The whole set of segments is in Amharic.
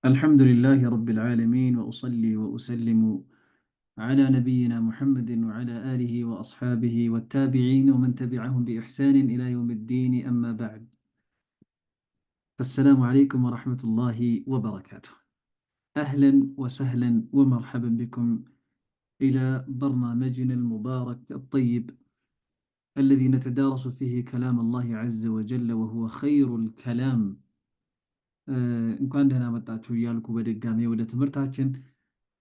الحمد لله رب العالمين وأصلي وأسلم على نبينا محمد وعلى آله وأصحابه والتابعين ومن تبعهم بإحسان إلى يوم الدين أما بعد فالسلام عليكم ورحمة الله وبركاته. أهلا وسهلا ومرحبا بكم إلى برنامجنا المبارك الطيب الذي نتدارس فيه كلام الله عز وجل وهو خير الكلام. እንኳን ደህና መጣችሁ እያልኩ በድጋሜ ወደ ትምህርታችን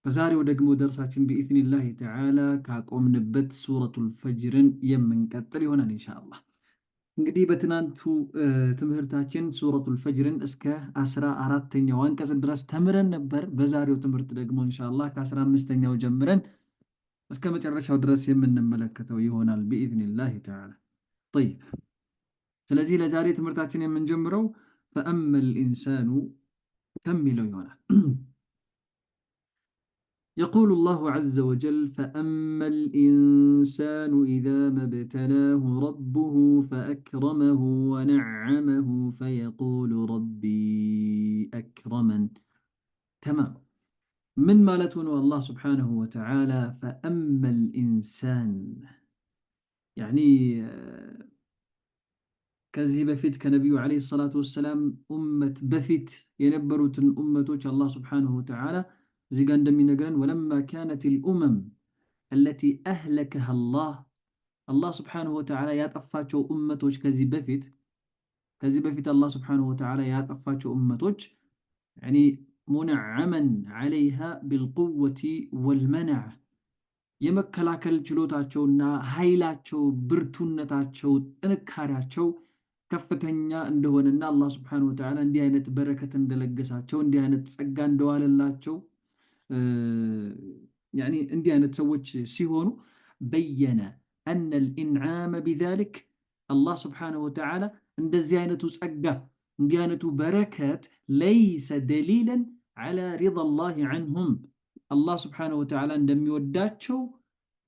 በዛሬው ደግሞ ደርሳችን ቢኢዝኒላህ ተዓላ ካቆምንበት ሱረቱል ፈጅርን የምንቀጥል ይሆናል ኢንሻአላህ። እንግዲህ በትናንቱ ትምህርታችን ሱረቱል ፈጅርን እስከ 14ኛው አንቀጽ ድረስ ተምረን ነበር። በዛሬው ትምህርት ደግሞ ኢንሻአላህ ከ15ኛው ጀምረን እስከ መጨረሻው ድረስ የምንመለከተው ይሆናል ቢኢዝኒላህ ተዓላ። طيب ስለዚህ ለዛሬ ትምህርታችን የምንጀምረው فأما الإنسان كمل يونا يقول الله عز وجل فأما الإنسان إذا ما ابتلاه ربه فأكرمه ونعمه فيقول ربي أكرمن. تمام. من مالتون الله سبحانه وتعالى فأما الإنسان يعني ከዚህ በፊት ከነቢዩ ዓለይሂ ሰላቱ ወሰላም ኡመት በፊት የነበሩትን ኡመቶች አላህ ሱብሓነሁ ወተዓላ እዚህ ጋር እንደሚነግረን ወለማ ካነቲል ኡመም አለቲ አህለከሃ አላህ ሱብሓነሁ ወተዓላ ያጠፋቸው ኡመቶች ከዚህ በፊት አላህ ሱብሓነሁ ወተዓላ ያጠፋቸው ኡመቶች ያኒ ሙነዓመን ዓለይሃ ቢልቁወቲ ወልመነዕ የመከላከል ችሎታቸውና ኃይላቸው ብርቱነታቸው ጥንካሬያቸው ከፍተኛ እንደሆነና አላህ ስብሓነሁ ወተዓላ እንዲህ አይነት በረከት እንደለገሳቸው እንዲህ አይነት ጸጋ እንደዋለላቸው ያኒ እንዲህ አይነት ሰዎች ሲሆኑ በየነ አነ ልኢንዓመ ቢዛሊክ አላህ ስብሓነሁ ወተዓላ እንደዚህ አይነቱ ጸጋ እንዲህ አይነቱ በረከት ለይሰ ደሊለን ዐላ ሪዳላሂ ዐንሁም አላህ ስብሓነሁ ወተዓላ እንደሚወዳቸው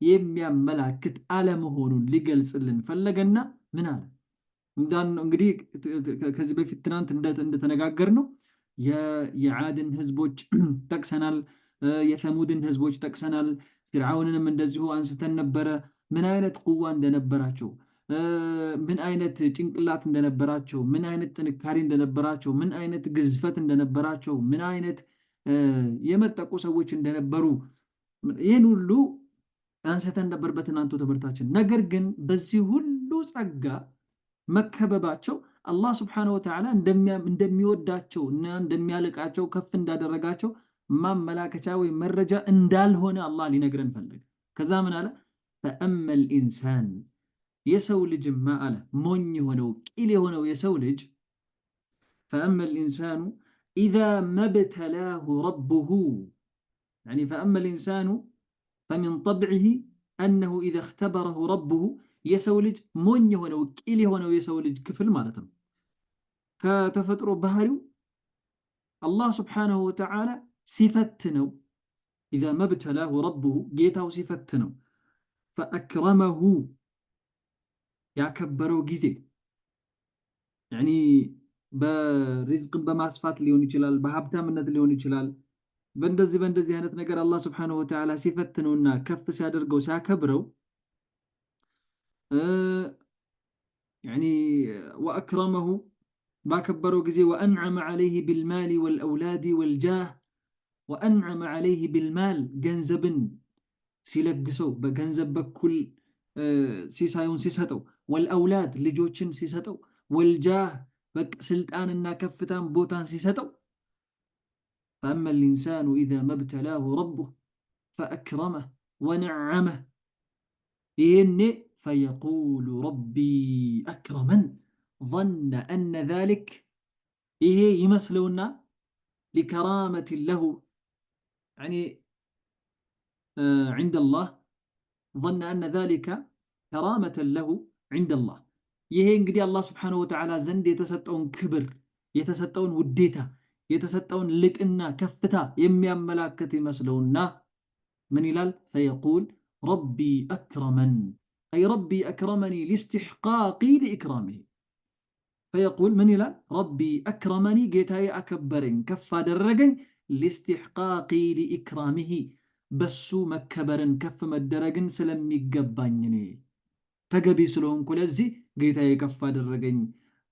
የሚያመላክት አለመሆኑን ሊገልጽልን ፈለገና ምን አለ? እንግዲህ ከዚህ በፊት ትናንት እንደተነጋገርነው የዓድን ህዝቦች ጠቅሰናል፣ የሰሙድን ህዝቦች ጠቅሰናል፣ ፊርዓውንንም እንደዚሁ አንስተን ነበረ። ምን አይነት ቁዋ እንደነበራቸው፣ ምን አይነት ጭንቅላት እንደነበራቸው፣ ምን አይነት ጥንካሬ እንደነበራቸው፣ ምን አይነት ግዝፈት እንደነበራቸው፣ ምን አይነት የመጠቁ ሰዎች እንደነበሩ ይህን ሁሉ አንስተን ነበር በትናንቱ ትምህርታችን። ነገር ግን በዚህ ሁሉ ጸጋ መከበባቸው አላህ ስብሓነሁ ወተዓላ እንደሚወዳቸው እና እንደሚያልቃቸው ከፍ እንዳደረጋቸው ማመላከቻ ወይም መረጃ እንዳልሆነ አላህ ሊነግረን ፈለገ። ከዛ ምን አለ? ፈአመል ኢንሳን የሰው ልጅማ አለ ሞኝ የሆነው ቂል የሆነው የሰው ልጅ ፈአመል ኢንሳኑ ኢዛ መብተላሁ ረቡሁ يعني فأما الإنسان فمن طبعه أنه إذا اختبره ربه يسولج مون يهونو كيل يهونو يسولج كفل مالتهم كتفترو بهاريو الله سبحانه وتعالى صفتنو إذا ما ابتلاه ربه جيتاو صفتنو فأكرمه يعكبرو جيزي يعني برزق بمعصفات ليون يجلال بهابتا من ليون يجلال በእንደዚህ አይነት ነገር አላህ ስብሓነሁ ወተዓላ ሲፈትነውና ከፍ ሲያደርገው ሲያከብረው ያኒ ወአክረመሁ ባከበረው ጊዜ ወአንዐመ ዐለይሂ ቢልማሊ ወልአውላዲ ወልጃህ ወአንዐመ ዐለይሂ ቢልማል ገንዘብን ሲለግሰው በገንዘብ በኩል ሲሳዩን ሲሰጠው ወልአውላድ ልጆችን ሲሰጠው ወልጃህ ስልጣንና ከፍታን ቦታን ሲሰጠው فأما الإنسان إذا ما ابتلاه ربه فأكرمه ونعمه إني فيقول ربي أكرمن ظن أن ذلك يمثلنا لكرامة له يعني عند الله ظن أن ذلك كرامة له عند الله እንግዲህ አላህ ስብሓነሁ ወተዓላ ዘንድ የተሰጠውን ክብር የተሰጠውን ውዴታ የተሰጠውን ልቅና ከፍታ የሚያመላክት ይመስለውና ምን ይላል? ፈየቁል ረቢ አክረመን አይ ረቢ አክረመኒ ሊስትሕቃቂ ሊኢክራሚሂ ፈየቁል ምን ይላል? ረቢ አክረመኒ ጌታዬ አከበረኝ ከፍ አደረገኝ ሊስትሕቃቂ ሊኢክራሚሂ በሱ መከበርን ከፍ መደረግን ስለሚገባኝ እኔ ተገቢ ስለሆንኩ ለዚህ ጌታዬ ከፍ አደረገኝ፣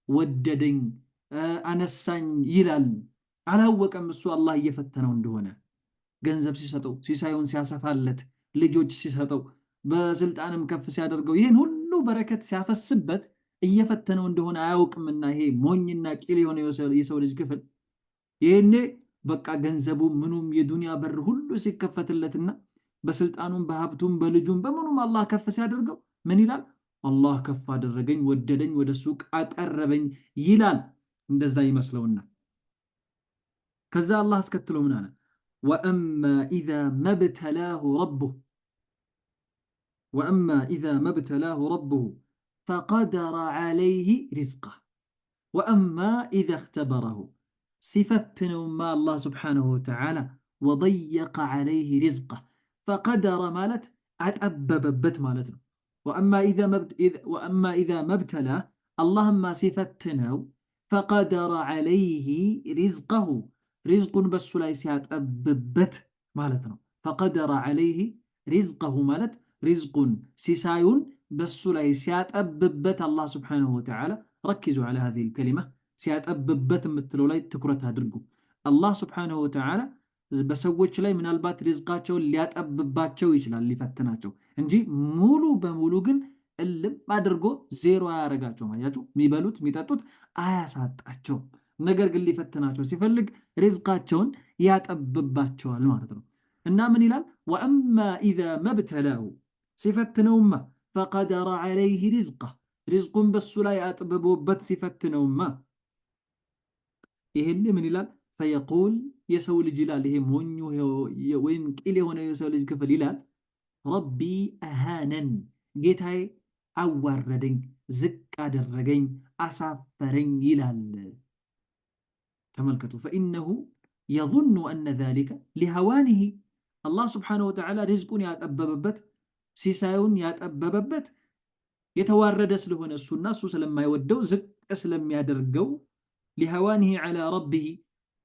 ወደደኝ፣ አነሳኝ ይላል። አላወቀም እሱ አላህ እየፈተነው እንደሆነ ገንዘብ ሲሰጠው፣ ሲሳዩን ሲያሰፋለት፣ ልጆች ሲሰጠው፣ በስልጣንም ከፍ ሲያደርገው፣ ይህን ሁሉ በረከት ሲያፈስበት እየፈተነው እንደሆነ አያውቅምና ይሄ ሞኝና ቂል የሆነ የሰው ልጅ ክፍል ይህኔ በቃ ገንዘቡ ምኑም የዱንያ በር ሁሉ ሲከፈትለትና በስልጣኑም በሀብቱም በልጁም በምኑም አላህ ከፍ ሲያደርገው ምን ይላል? አላህ ከፍ አደረገኝ፣ ወደደኝ፣ ወደ እሱ አቀረበኝ ይላል። እንደዛ ይመስለውና ከዛ አላህ አስከትሎ ምን አለ? ወአማ ኢዛ መብተላሁ ረቡሁ ፈቀደረ ዐለይሂ ሪዝቀህ ወአማ ኢዛ እኽተበረሁ ሲፈትነውማ አላህ ስብሓነሁ ወተዓላ ወደየቀ ዐለይሂ ሪዝቀህ ፈቀደረ ማለት አጠበበበት ማለት ነው። ወአማ ኢዛ መብተላህ አላህማ ሲፈትነው ፈቀደረ ዐለይሂ ሪዝቀሁ ሪዝቁን በሱ ላይ ሲያጠብበት ማለት ነው። ፈቀደረ ዐለይሂ ሪዝቀሁ ማለት ሪዝቁን ሲሳዩን በሱ ላይ ሲያጠብበት አላህ ስብሓነሁ ወተዓላ ረኪዙ ዐላ ሃዚሂል ከሊማ ሲያጠብበት የምትለው ላይ ትኩረት አድርጉ። አላህ ስብሓነሁ ወተዓላ በሰዎች ላይ ምናልባት ሪዝቃቸውን ሊያጠብባቸው ይችላል ሊፈትናቸው እንጂ ሙሉ በሙሉ ግን እልም አድርጎ ዜሮ አያረጋቸውም። አያችሁ፣ የሚበሉት የሚጠጡት አያሳጣቸውም። ነገር ግን ሊፈትናቸው ሲፈልግ ሪዝቃቸውን ያጠብባቸዋል ማለት ነው። እና ምን ይላል? ወአማ ኢዛ መብተላሁ ሲፈትነውማ ፈቀደረ ዐለይሂ ሪዝቀህ ሪዝቁን በሱ ላይ አጥብቦበት ሲፈትነውማ ይሄን ምን ይላል? ፈየቁል የሰው ልጅ ይላል፣ ይሄ ሞኙ ወይም ቂል የሆነ የሰው ልጅ ክፍል ይላል፣ ረቢ አሃነን ጌታዬ አዋረደኝ፣ ዝቅ አደረገኝ፣ አሳፈረኝ ይላል። ተመልከቱ። ፈኢነሁ የظኑ አነ ዛሊከ ሊሀዋኒሂ አላህ ስብሓነሁ ወተዓላ ሪዝቁን ያጠበበበት ሲሳዩን ያጠበበበት የተዋረደ ስለሆነ እሱና እሱ ስለማይወደው ዝቅ ስለሚያደርገው ሊሀዋኒሂ ዐላ ረቢሂ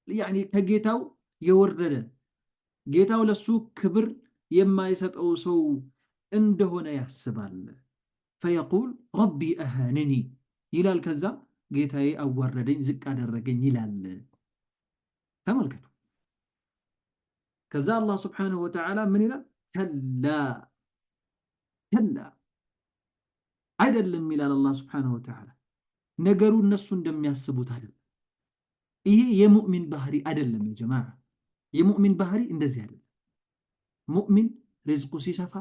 ያኒ ከጌታው የወረደ ጌታው ለሱ ክብር የማይሰጠው ሰው እንደሆነ ያስባል። ፈየቁል ረቢ አሃነኒ ይላል። ከዛም ጌታዬ አዋረደኝ፣ ዝቅ አደረገኝ ይላል። ተመልከቱ። ከዛ አላህ ስብሓነሁ ወተዓላ ምን ይላል? ከላ አይደለም ይላል አላህ ስብሓነሁ ወተዓላ። ነገሩ እነሱ እንደሚያስቡት አይደለም። ይሄ የሙእሚን ባህሪ አይደለም። የጀማዓ የሙእሚን ባህሪ እንደዚህ አይደለም። ሙእሚን ሪዝቁ ሲሰፋ፣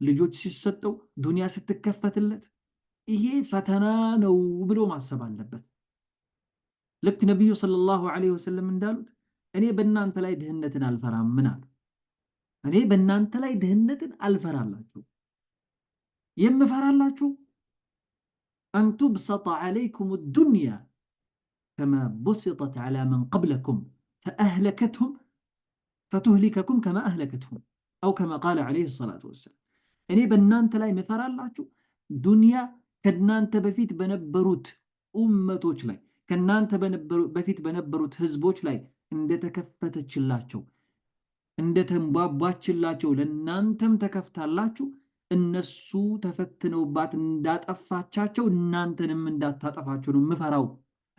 ልጆች ሲሰጠው፣ ዱንያ ስትከፈትለት ይሄ ፈተና ነው ብሎ ማሰብ አለበት። ልክ ነቢዩ ሰለላሁ ዐለይሂ ወሰለም እንዳሉት እኔ በእናንተ ላይ ድህነትን አልፈራም። ምን አሉ? እኔ በእናንተ ላይ ድህነትን አልፈራላችሁ። የምፈራላችሁ አን ቱብሰጠ ዐለይኩም ዱንያ ከማ ቡሲጠት ዐላ መን ቀብለኩም ፈቱህሊከኩም ከማ አህለከትሁም አው ከማ ቃለ ዐለይሂ ሰላቱ ወሰላም። እኔ በእናንተ ላይ ምፈራላችሁ ዱንያ ከእናንተ በፊት በነበሩት ኡመቶች ላይ ከእናንተ በፊት በነበሩት ህዝቦች ላይ እንደተከፈተችላቸው እንደተንቧቧችላቸው ለእናንተም ተከፍታላችሁ እነሱ ተፈትነውባት እንዳጠፋቻቸው እናንተንም እንዳታጠፋችሁ ነው ምፈራው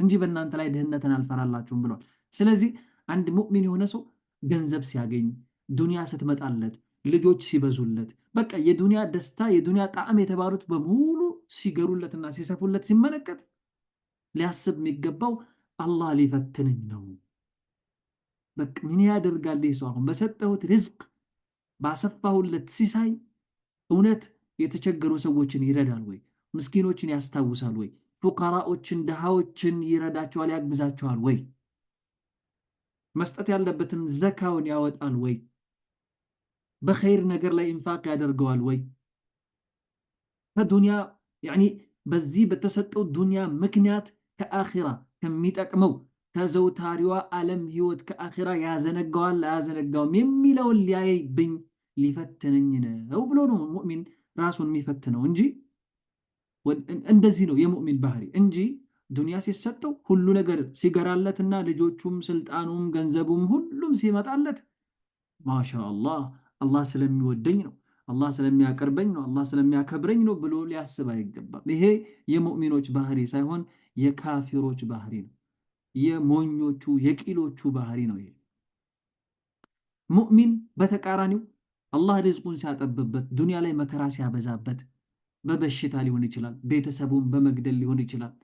እንጂ በእናንተ ላይ ድህነትን አልፈራላችሁም ብሏል። ስለዚህ አንድ ሙእሚን የሆነ ሰው ገንዘብ ሲያገኝ፣ ዱንያ ስትመጣለት፣ ልጆች ሲበዙለት፣ በቃ የዱንያ ደስታ የዱንያ ጣዕም የተባሉት በሙሉ ሲገሩለትና ሲሰፉለት ሲመለከት ሊያስብ የሚገባው አላህ ሊፈትነኝ ነው። በቃ ምን ያደርጋል ሰው አሁን በሰጠሁት ሪዝቅ ባሰፋሁለት ሲሳይ እውነት የተቸገሩ ሰዎችን ይረዳል ወይ? ምስኪኖችን ያስታውሳል ወይ? ፉቀራዎችን ድሃዎችን ይረዳቸዋል ያግዛቸዋል ወይ? መስጠት ያለበትን ዘካውን ያወጣል ወይ? በኸይር ነገር ላይ ኢንፋቅ ያደርገዋል ወይ? ከዱንያ ያኒ በዚህ በተሰጠው ዱንያ ምክንያት ከአኺራ ከሚጠቅመው ከዘውታሪዋ ዓለም ህይወት ከአኺራ ያዘነጋዋል አያዘነጋውም የሚለውን ሊያይብኝ ሊፈትነኝ ነው ብሎ ነው ሙእሚን ራሱን የሚፈትነው እንጂ እንደዚህ ነው የሙእሚን ባህሪ እንጂ ዱንያ ሲሰጠው ሁሉ ነገር ሲገራለትና ልጆቹም ስልጣኑም ገንዘቡም ሁሉም ሲመጣለት ማሻአላህ አላህ ስለሚወደኝ ነው፣ አላህ ስለሚያቀርበኝ ነው፣ አላህ ስለሚያከብረኝ ነው ብሎ ሊያስብ አይገባም። ይሄ የሙእሚኖች ባህሪ ሳይሆን የካፊሮች ባህሪ ነው። የሞኞቹ የቂሎቹ ባህሪ ነው። ይሄ ሙእሚን በተቃራኒው አላህ ሪዝቁን ሲያጠብበት፣ ዱንያ ላይ መከራ ሲያበዛበት፣ በበሽታ ሊሆን ይችላል፣ ቤተሰቡን በመግደል ሊሆን ይችላል።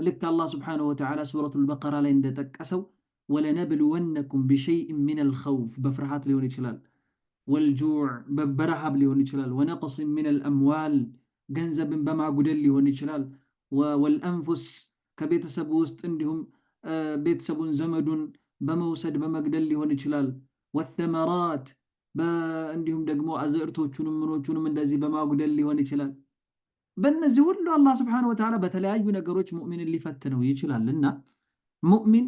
ልክ አላህ ስብሓነሁ ወተዓላ ሱረቱል በቀራ ላይ እንደጠቀሰው ወለነብልወነኩም ቢሸይእን ሚነል ኸውፍ በፍርሃት ሊሆን ይችላል፣ ወልጁዕ በረሃብ ሊሆን ይችላል፣ ወነቅስን ሚነል አምዋል ገንዘብን በማጉደል ሊሆን ይችላል፣ ወልአንፉስ ከቤተሰቡ ውስጥ እንዲሁም ቤተሰቡን ዘመዱን በመውሰድ በመግደል ሊሆን ይችላል፣ ወተመራት እንዲሁም ደግሞ አዝዕርቶቹንም ምኖቹንም እንደዚህ በማጉደል ሊሆን ይችላል። በእነዚህ ሁሉ አላህ ስብሓነሁ ወተዓላ በተለያዩ ነገሮች ሙእሚንን ሊፈትነው ይችላልና ሙእሚን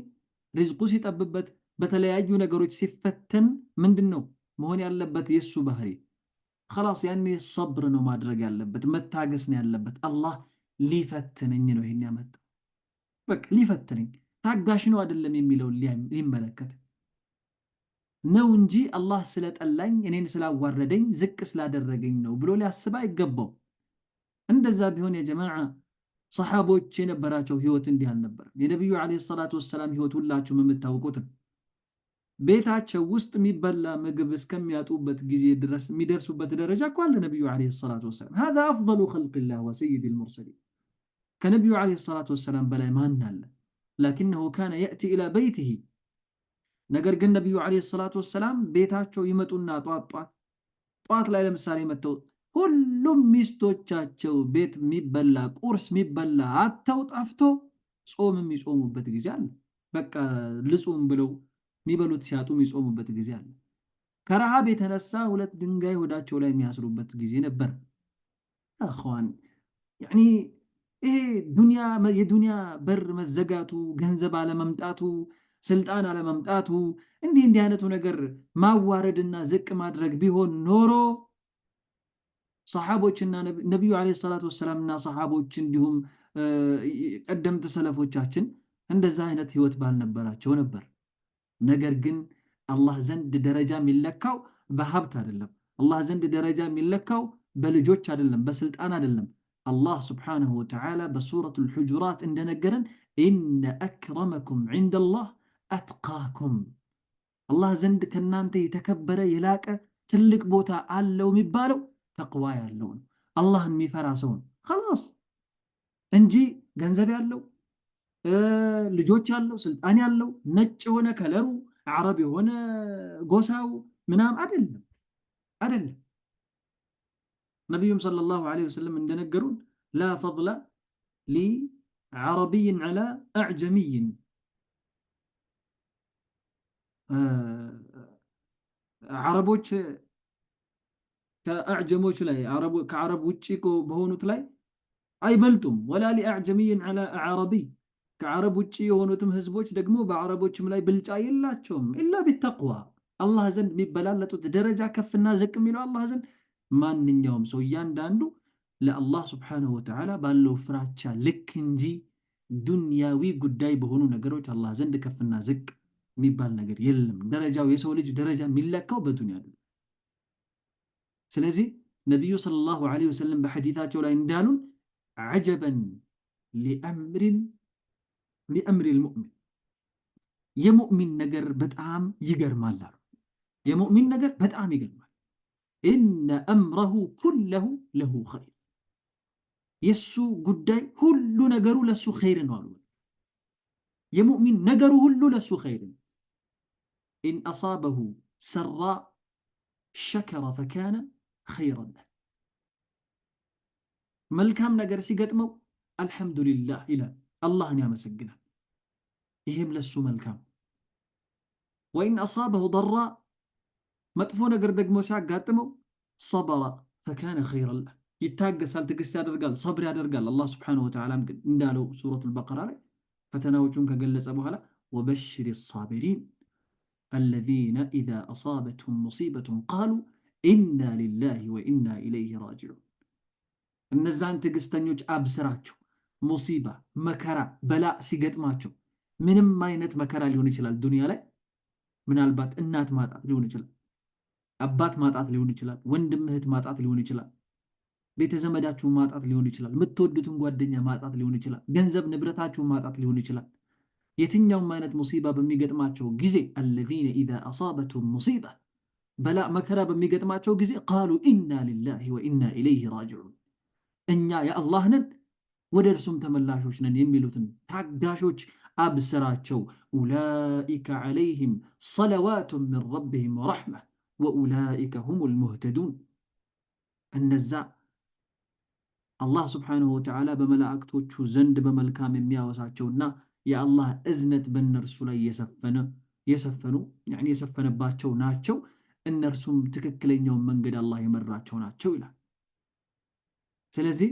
ሪዝቁ ሲጠብበት በተለያዩ ነገሮች ሲፈተን ምንድን ነው መሆን ያለበት? የእሱ ባህሪ ኸላስ ያኔ ሰብር ነው ማድረግ ያለበት፣ መታገስ ነው ያለበት። አላህ ሊፈትነኝ ነው ይሄን ያመጣው፣ በቃ ሊፈትነኝ ታጋሽ ነው አይደለም የሚለውን ሊመለከት ነው እንጂ አላህ ስለጠላኝ እኔን ስላዋረደኝ ዝቅ ስላደረገኝ ነው ብሎ ሊያስብ አይገባው። እንደዛ ቢሆን የጀማዓ ሰሓቦች የነበራቸው ህይወት እንዲህ አልነበረም። የነቢዩ ዓለይሂ ሰላቱ ወሰላም ህይወት ሁላችሁም የምታውቁት ቤታቸው ውስጥ የሚበላ ምግብ እስከሚያጡበት ጊዜ ድረስ የሚደርሱበት ደረጃ እኮ አለ። ነቢዩ ዓለይሂ ሰላቱ ወሰላም هذا أفضل خلق الله وسيد المرسلين ከነቢዩ ዓለይሂ ሰላቱ ወሰላም በላይ ማን አለ? لكنه كان يأتي إلى بيته ነገር ግን ነቢዩ ዓለይሂ ሰላቱ ወሰላም ቤታቸው ይመጡና ጧት ላይ ለምሳሌ መጥተው ሁሉም ሚስቶቻቸው ቤት የሚበላ ቁርስ የሚበላ አተው ጠፍቶ ጾም የሚጾሙበት ጊዜ አለ። በቃ ልጹም ብለው የሚበሉት ሲያጡ የሚጾሙበት ጊዜ አለ። ከረሃብ የተነሳ ሁለት ድንጋይ ሆዳቸው ላይ የሚያስሩበት ጊዜ ነበር። አኽዋን ያኒ ይሄ የዱንያ በር መዘጋቱ፣ ገንዘብ አለመምጣቱ፣ ስልጣን አለመምጣቱ እንዲህ አይነቱ ነገር ማዋረድና ዝቅ ማድረግ ቢሆን ኖሮ ሰሓቦችና ነቢዩ ዓለይሂ ሰላቱ ወሰላምና ሰሓቦች እንዲሁም ቀደምት ሰለፎቻችን እንደዛ አይነት ህይወት ባልነበራቸው ነበር። ነገር ግን አላህ ዘንድ ደረጃ የሚለካው በሀብት አይደለም። አላህ ዘንድ ደረጃ የሚለካው በልጆች አይደለም፣ በስልጣን አይደለም። አላህ ስብሓነሁ ወተዓላ በሱረቱል ሁጁራት እንደነገረን ኢነ አክረመኩም ዒንደላህ አትቃኩም፣ አላህ ዘንድ ከናንተ የተከበረ የላቀ ትልቅ ቦታ አለው የሚባለው ተቅዋ ያለው ነው፣ አላህን የሚፈራ ሰው ነው ኸላስ እንጂ ገንዘብ ያለው ልጆች ያለው ስልጣን ያለው ነጭ የሆነ ከለሩ አረብ የሆነ ጎሳው ምናምን አይደለም። ነቢዩም ሰለላሁ ዐለይሂ ወሰለም እንደነገሩን ላ ፈድለ ሊዐረቢይን ዐላ አዕጀሚይን ዓረቦች ከአዕጀሞች ላይ ከዓረብ ውጭ በሆኑት ላይ አይበልጡም። ወላ ሊአዕጀሚይን ዐላ አዕረቢይ ከዓረብ ውጭ የሆኑትም ህዝቦች ደግሞ በዓረቦችም ላይ ብልጫ የላቸውም። ኢላ ቢተቅዋ አላህ ዘንድ የሚበላለጡት ደረጃ ከፍና ዝቅ የሚለው አላህ ዘንድ ማንኛውም ሰው እያንዳንዱ ለአላህ ስብሓነሁ ወተዓላ ባለው ፍራቻ ልክ እንጂ ዱንያዊ ጉዳይ በሆኑ ነገሮች አላህ ዘንድ ከፍና ዝቅ የሚባል ነገር የለም። ደረጃው የሰው ልጅ ደረጃ የሚለካው በዱንያ ነው። ስለዚህ ነቢዩ ሰለላሁ ዐለይሂ ወሰለም በሐዲታቸው ላይ እንዳሉን ዐጀበን ሊአምሪል ሙእሚን የሙእሚን ነገር በጣም ይገርማል አሉ። የሙእሚን ነገር በጣም ይገርማል። ኢነ አምረሁ ኩለሁ ለሁ ኸይር፣ የሱ ጉዳይ ሁሉ ነገሩ ለሱ ኸይር ነው አሉ። የሙእሚን ነገሩ ሁሉ ለሱ ኸይር ነው። ኢን አሳበሁ ሰራ ሸከረ ፈካነ ኸይረን ለህ፣ መልካም ነገር ሲገጥመው አልሐምዱሊላህ ይላል፣ አላህን ያመሰግናል፣ ይህም ለሱ መልካም። ወኢን አሳበሁ ደራ፣ መጥፎ ነገር ደግሞ ሲያጋጥመው ሰበረ ፈካነ ኸይረን ለህ፣ ይታገሳል፣ ትዕግስት ያደርጋል፣ ሰብር ያደርጋል። አላህ ስብሓነሁ ወተዓላ እንዳለው ሱረቱል በቀራ ላይ ፈተናዎቹን ከገለጸ በኋላ ወበሽሪ ሳቢሪን አለዚነ ኢዛ አሳበትሁም ሙሲበቱን ቃሉ ኢና ሊላሂ ወኢና ኢለይሂ ራጂዑን፣ እነዛን ትዕግስተኞች አብስራቸው፣ ሙሲባ መከራ በላ ሲገጥማቸው ምንም አይነት መከራ ሊሆን ይችላል ዱንያ ላይ ምናልባት እናት ማጣት ሊሆን ይችላል አባት ማጣት ሊሆን ይችላል ወንድም እህት ማጣት ሊሆን ይችላል ቤተ ዘመዳችሁን ማጣት ሊሆን ይችላል የምትወዱትን ጓደኛ ማጣት ሊሆን ይችላል ገንዘብ ንብረታችሁን ማጣት ሊሆን ይችላል የትኛውም አይነት ሙሲባ በሚገጥማቸው ጊዜ الذين اذا اصابتهم مصيبه በላ መከራ በሚገጥማቸው ጊዜ قالوا انا لله وانا اليه راجعون እኛ የአላህ ነን ወደ እርሱም ተመላሾች ነን የሚሉትን ታጋሾች አብስራቸው ኡላኢከ ዐለይሂም ሰለዋቱ ሚን ረቢሂም ወረሕመ ወኡላኢከ ሁሙል ሙህተዱን እነዛ አላህ ስብሓንሁ ወተዓላ በመላእክቶቹ ዘንድ በመልካም የሚያወሳቸውና የአላህ እዝነት በእነርሱ ላይ የሰፈነባቸው ናቸው እነርሱም ትክክለኛውን መንገድ አላህ የመራቸው ናቸው ይላል ስለዚህ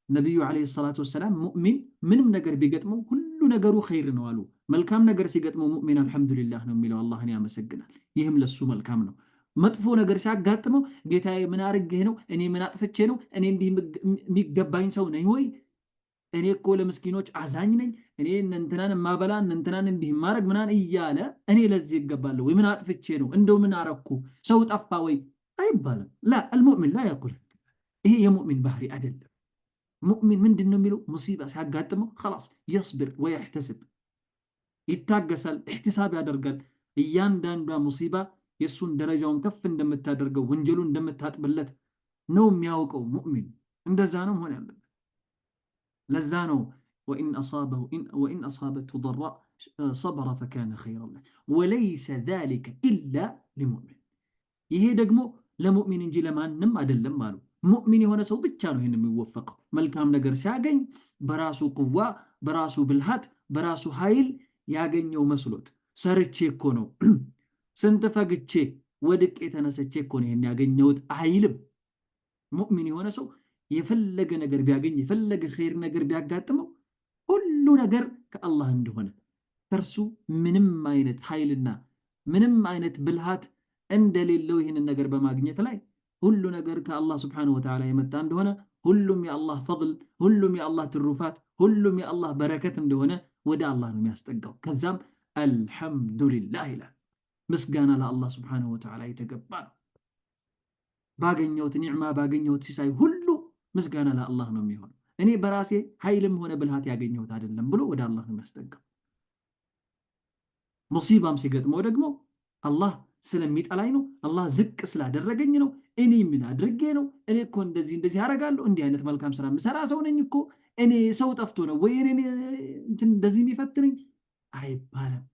ነቢዩ ዓለይሂ ሰላቱ ወሰላም ሙእሚን ምንም ነገር ቢገጥመው ሁሉ ነገሩ ኸይር ነው አሉ መልካም ነገር ሲገጥመው ሙእሚን አልሐምዱሊላህ ነው የሚለው አላህን ያመሰግናል ይህም ለሱ መልካም ነው መጥፎ ነገር ሲያጋጥመው ጌታዬ ምን አርጌ ነው እኔ ምን አጥፍቼ ነው እኔ እንዲህ የሚገባኝ ሰው ነኝ ወይ እኔ እኮ ለምስኪኖች አዛኝ ነኝ እኔ እንትናን ማበላ እንትናን እንዲህ ማረግ ምናን እያለ እኔ ለዚህ ይገባለሁ ወይ ምን አጥፍቼ ነው እንደው ምን አረኩ ሰው ጠፋ ወይ አይባልም ላ المؤمن لا يقول ይሄ የሙእሚን ባህሪ አይደለም ሙእሚን ምንድነው የሚለው ሙሲባ ሲያጋጥመው خلاص يصبر ويحتسب ይታገሳል احتساب ያደርጋል እያንዳንዷ ሙሲባ የሱን ደረጃውን ከፍ እንደምታደርገው ወንጀሉን እንደምታጥብለት ነው የሚያውቀው ሙእሚን እንደዛ ነው ሆነ ያለበት ለዛ ነው وإن أصابته ضراء صبر فكان خيرا له وليس ذلك إلا لمؤمن ይሄ ደግሞ ለሙእሚን እንጂ ለማንም አይደለም አሉ ሙእሚን የሆነ ሰው ብቻ ነው ይሄን የሚወፈቀው መልካም ነገር ሲያገኝ በራሱ ቁዋ በራሱ ብልሃት በራሱ ኃይል ያገኘው መስሎት ሰርቼ እኮ ነው ስንት ፈግቼ ወድቄ ተነስቼ እኮ ነው ይሄን ያገኘውት አይልም ሙእሚን የሆነ ሰው የፈለገ ነገር ቢያገኝ የፈለገ ኸይር ነገር ቢያጋጥመው ሁሉ ነገር ከአላህ እንደሆነ ከርሱ ምንም አይነት ኃይልና ምንም አይነት ብልሃት እንደሌለው ይሄንን ነገር በማግኘት ላይ ሁሉ ነገር ከአላህ Subhanahu Wa Ta'ala የመጣ እንደሆነ ሁሉም የአላህ ፈضል ሁሉም የአላህ ትሩፋት ሁሉም የአላህ በረከት እንደሆነ ወደ አላህ ነው የሚያስጠጋው ከዛም አልহামዱሊላህ ይላል ምስጋና ለአላህ Subhanahu Wa Ta'ala የተገባ ነው ባገኘሁት ኒዕማ ባገኘሁት ሲሳይ ሁሉ ምስጋና ለአላህ ነው የሚሆነው እኔ በራሴ ኃይልም ሆነ ብልሃት ያገኘሁት አይደለም ብሎ ወደ አላህ ነው የሚያስጠጋው ሙሲባም ሲገጥመው ደግሞ አላህ ስለሚጠላኝ ነው አላህ ዝቅ ስላደረገኝ ነው እኔ ምን አድርጌ ነው እኔ እኮ እንደዚህ አደርጋለሁ እንዲህ አይነት መልካም ስራ ምሰራ ሰው ነኝ እኮ እኔ ሰው ጠፍቶ ነው ወይ እኔ እንደዚህ የሚፈትነኝ አይባልም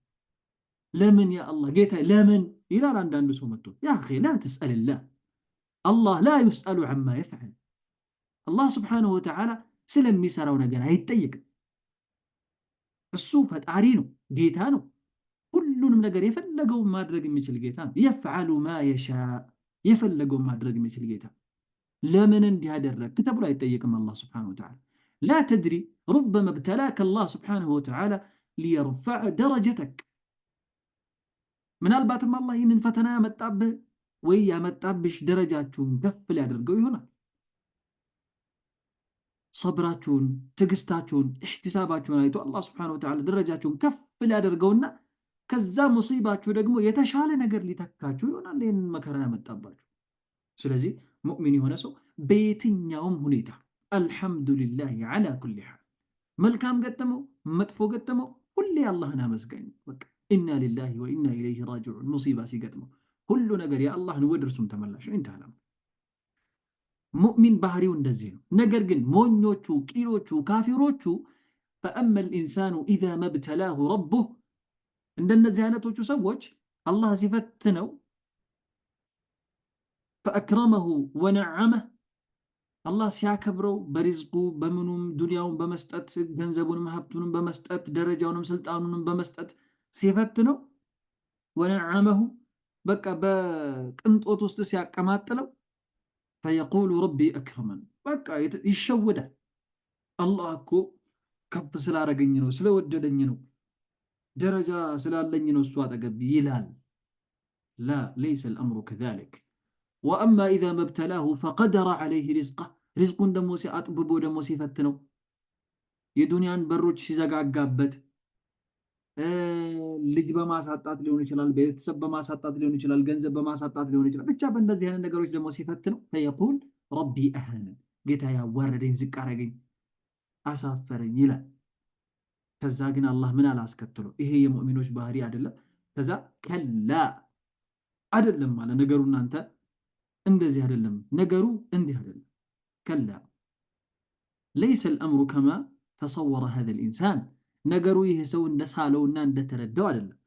ለምን ያ አላህ ጌታ ለምን ይላል አንዳንዱ ሰው መጥቶ ያ አኺ ላ ተስአልላህ አላህ ላ ይስአሉ عما يفعل አላህ Subhanahu Wa Ta'ala ስለሚሰራው ነገር አይጠየቅም እሱ ፈጣሪ ነው ጌታ ነው ሁሉንም ነገር የፈለገውን ማድረግ የሚችል ጌታ ነው يفعل ما يشاء የፈለገውን ማድረግ የሚችል ጌታ ለምን እንዲያደረክ ተብሎ አይጠየቅም አላህ Subhanahu Wa Ta'ala لا تدري ربما ابتلاك الله سبحانه وتعالى ليرفع درجتك ምናልባትም አላህ ይህንን ፈተና ያመጣብህ ወይ ያመጣብሽ ደረጃችሁን ከፍ ሊያደርገው ይሆናል صبراችሁን ትግስታችሁን احتساباችሁን አይቶ አላህ Subhanahu Wa Ta'ala ደረጃችሁን ከፍ ሊያደርገውና ከዛ ሙሲባችሁ ደግሞ የተሻለ ነገር ሊተካችሁ ይሆናል ይህንን መከራ ያመጣባችሁ ስለዚህ ሙእሚን የሆነ ሰው በየትኛውም ሁኔታ አልহামዱሊላህ على كل حال መልካም ገጠመው መጥፎ ገጠመው ሁሌ አላህን አመስግኑ በቃ ኢና ሊላሂ ወኢና ኢለይሂ ራጂዑን ሙሲባ ሲገጥመው ሁሉ ነገር የአላህ ነው ወደ እርሱም ተመላሽ ነው እንታለም ሙእሚን ባህሪው እንደዚህ ነው ነገር ግን ሞኞቹ ቂሎቹ ካፊሮቹ فأما الإنسان إذا ما ابتلاه ربه እንደነዚህ አይነቶቹ ሰዎች አላህ ሲፈትነው فأكرمه ونعمه አላህ ሲያከብረው በሪዝቁ በምኑም ዱንያውን በመስጠት ገንዘቡንም ሀብቱንም በመስጠት ደረጃውንም ስልጣኑንም በመስጠት ሲፈትነው ونعمه በቃ በቅንጦት ውስጥ ሲያቀማጥለው فيقول ربي أكرمن በቃ ይሸወዳል አላህ እኮ ከፍ ስላረገኝ ነው ስለወደደኝ ነው ደረጃ ስላለኝ ነው እሱ አጠገብ ይላል لا ليس الأمر كذلك وأما إذا ما ابتلاه فقدر عليه رزقه رزق دمو سيأطببو دمو سيفتنو የዱንያን በሮች ሲዘጋጋበት ልጅ በማሳጣት ሊሆን ይችላል፣ ቤተሰብ በማሳጣት ሊሆን ይችላል፣ ገንዘብ በማሳጣት ሊሆን ይችላል። ብቻ በእንደዚህ አይነት ነገሮች ደግሞ ሲፈትነው ፈየቁል ረቢ አሃነን ጌታ ያዋረደኝ፣ ዝቅ አረገኝ፣ አሳፈረኝ ይላል። ከዛ ግን አላህ ምን አላስከትሎ ይሄ የሙእሚኖች ባህሪ አይደለም። ከዛ ከላ አይደለም ማለት ነገሩ እናንተ እንደዚህ አይደለም፣ ነገሩ እንዲህ አይደለም። ከላ ለይሰ አልአምሩ ከማ ተሰወረ ሀዘል ኢንሳን ነገሩ ይህ ሰው እንደሳለውና እንደተረዳው አይደለም።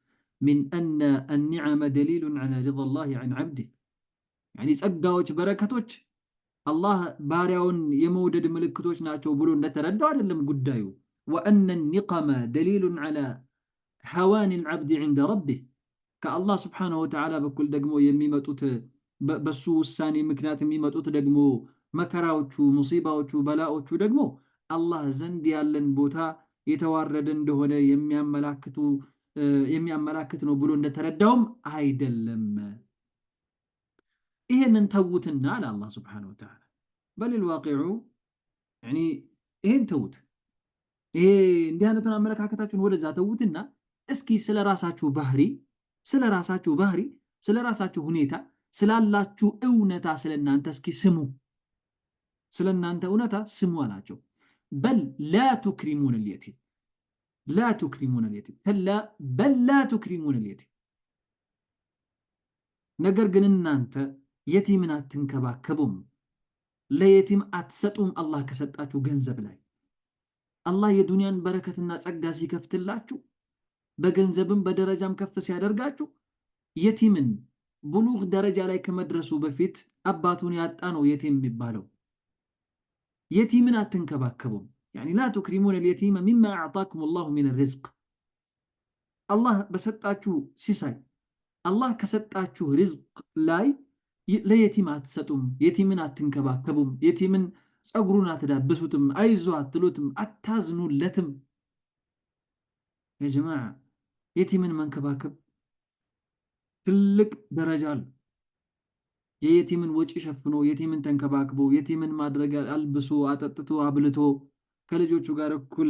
ሚን አነ አኒዕመ ደሊሉን ዐላ ሪደላሂ ዐን ዐብዲህ ያኒ ጸጋዎች፣ በረከቶች አላህ ባሪያውን የመውደድ ምልክቶች ናቸው ብሎ እንደተረዳው አይደለም ጉዳዩ። ወአነ ኒቀመ ደሊሉን ዐላ ሐዋኒ ልዓብድ ዐንደ ረቢህ ከአላህ ስብሓነሁ ወተዓላ በኩል ደግሞ የሚመጡት በሱ ውሳኔ ምክንያት የሚመጡት ደግሞ መከራዎቹ፣ ሙሲባዎቹ፣ በላዎቹ ደግሞ አላህ ዘንድ ያለን ቦታ የተዋረደ እንደሆነ የሚያመላክት ነው ብሎ እንደተረዳውም አይደለም። ይሄንን ተውትና አለ አላህ ስብሓነሁ ወተዓላ በሊል ዋቂዑ ይሄን ተውት። ይሄ እንዲህ አይነቱን አመለካከታችሁን ወደዛ ተውትና እስኪ ስለ ራሳችሁ ባህሪ፣ ስለ ራሳችሁ ሁኔታ፣ ስላላችሁ እውነታ ስለናንተ እስኪ ስሙ፣ ስለናንተ እውነታ ስሙ አላቸው። በል ላ ቱክሪሙን ልየቲም ከላ በል ላ ቱክሪሙን ልየቲም ነገር ግን እናንተ የቲምን አትንከባከቡም፣ ለየቲም አትሰጡም። አላህ ከሰጣችሁ ገንዘብ ላይ አላህ የዱንያን በረከትና ጸጋ ሲከፍትላችሁ በገንዘብም በደረጃም ከፍ ሲያደርጋችሁ የቲምን ብሉግ ደረጃ ላይ ከመድረሱ በፊት አባቱን ያጣ ነው የቲም የሚባለው። የቲምን አትንከባከቡም ያኒ ላ ቱክሪሙን ልየቲመ ሚማ አዕጣኩም ላሁ ሚን ርዝቅ አላህ በሰጣችሁ ሲሳይ አላህ ከሰጣችሁ ርዝቅ ላይ ለየቲም አትሰጡም፣ የቲምን አትንከባከቡም፣ የቲምን ጸጉሩን አትዳብሱትም፣ አይዞ አትሉትም፣ አታዝኑለትም። የጀማዓ የቲምን መንከባከብ ትልቅ ደረጃ አለ። የየቲምን ወጪ ሸፍኖ የቲምን ተንከባክቦ የቲምን ማድረግ አልብሶ አጠጥቶ አብልቶ ከልጆቹ ጋር እኩል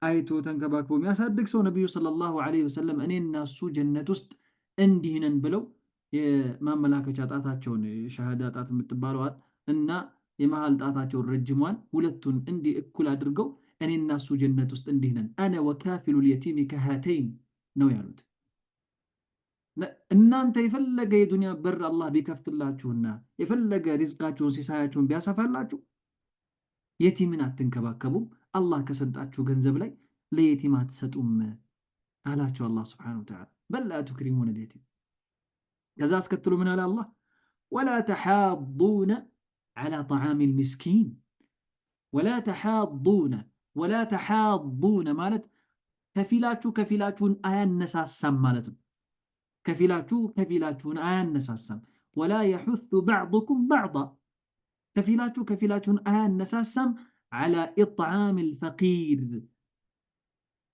አይቶ ተንከባክቦ የሚያሳድግ ሰው ነቢዩ ሰለላሁ ዐለይሂ ወሰለም እኔና እሱ ጀነት ውስጥ እንዲህ ነን ብለው የማመላከቻ ጣታቸውን ሸሃዳ ጣት የምትባለዋል እና የመሃል ጣታቸውን ረጅሟን ሁለቱን እንዲህ እኩል አድርገው እኔና እሱ ጀነት ውስጥ እንዲህ ነን፣ አነ ወካፊሉል የቲሚ ከሃተይን ነው ያሉት። እናንተ የፈለገ የዱንያ በር አላህ ቢከፍትላችሁና የፈለገ ሪዝቃችሁን ሲሳያችሁን ቢያሰፋላችሁ የቲምን አትንከባከቡም፣ አላህ ከሰጣችሁ ገንዘብ ላይ ለየቲም አትሰጡም አላቸው አላህ ሱብሓነሁ ወተዓላ። በል ላ ቱክሪሙን ልየቲም። ከዛ አስከትሎ ምን አለ አላህ? ወላ ተሓዱነ ዐላ ጠዓሚል ምስኪን። ወላ ተሓዱነ ማለት ከፊላችሁን አያነሳሳም ማለት ነው። ከፊላችሁን አያነሳሳም። ወላ የሑሱ ባዕዱኩም ባዕዳ ከፊላችሁን አያነሳሳም ዐላ ኢጥዓሚል ፈቂር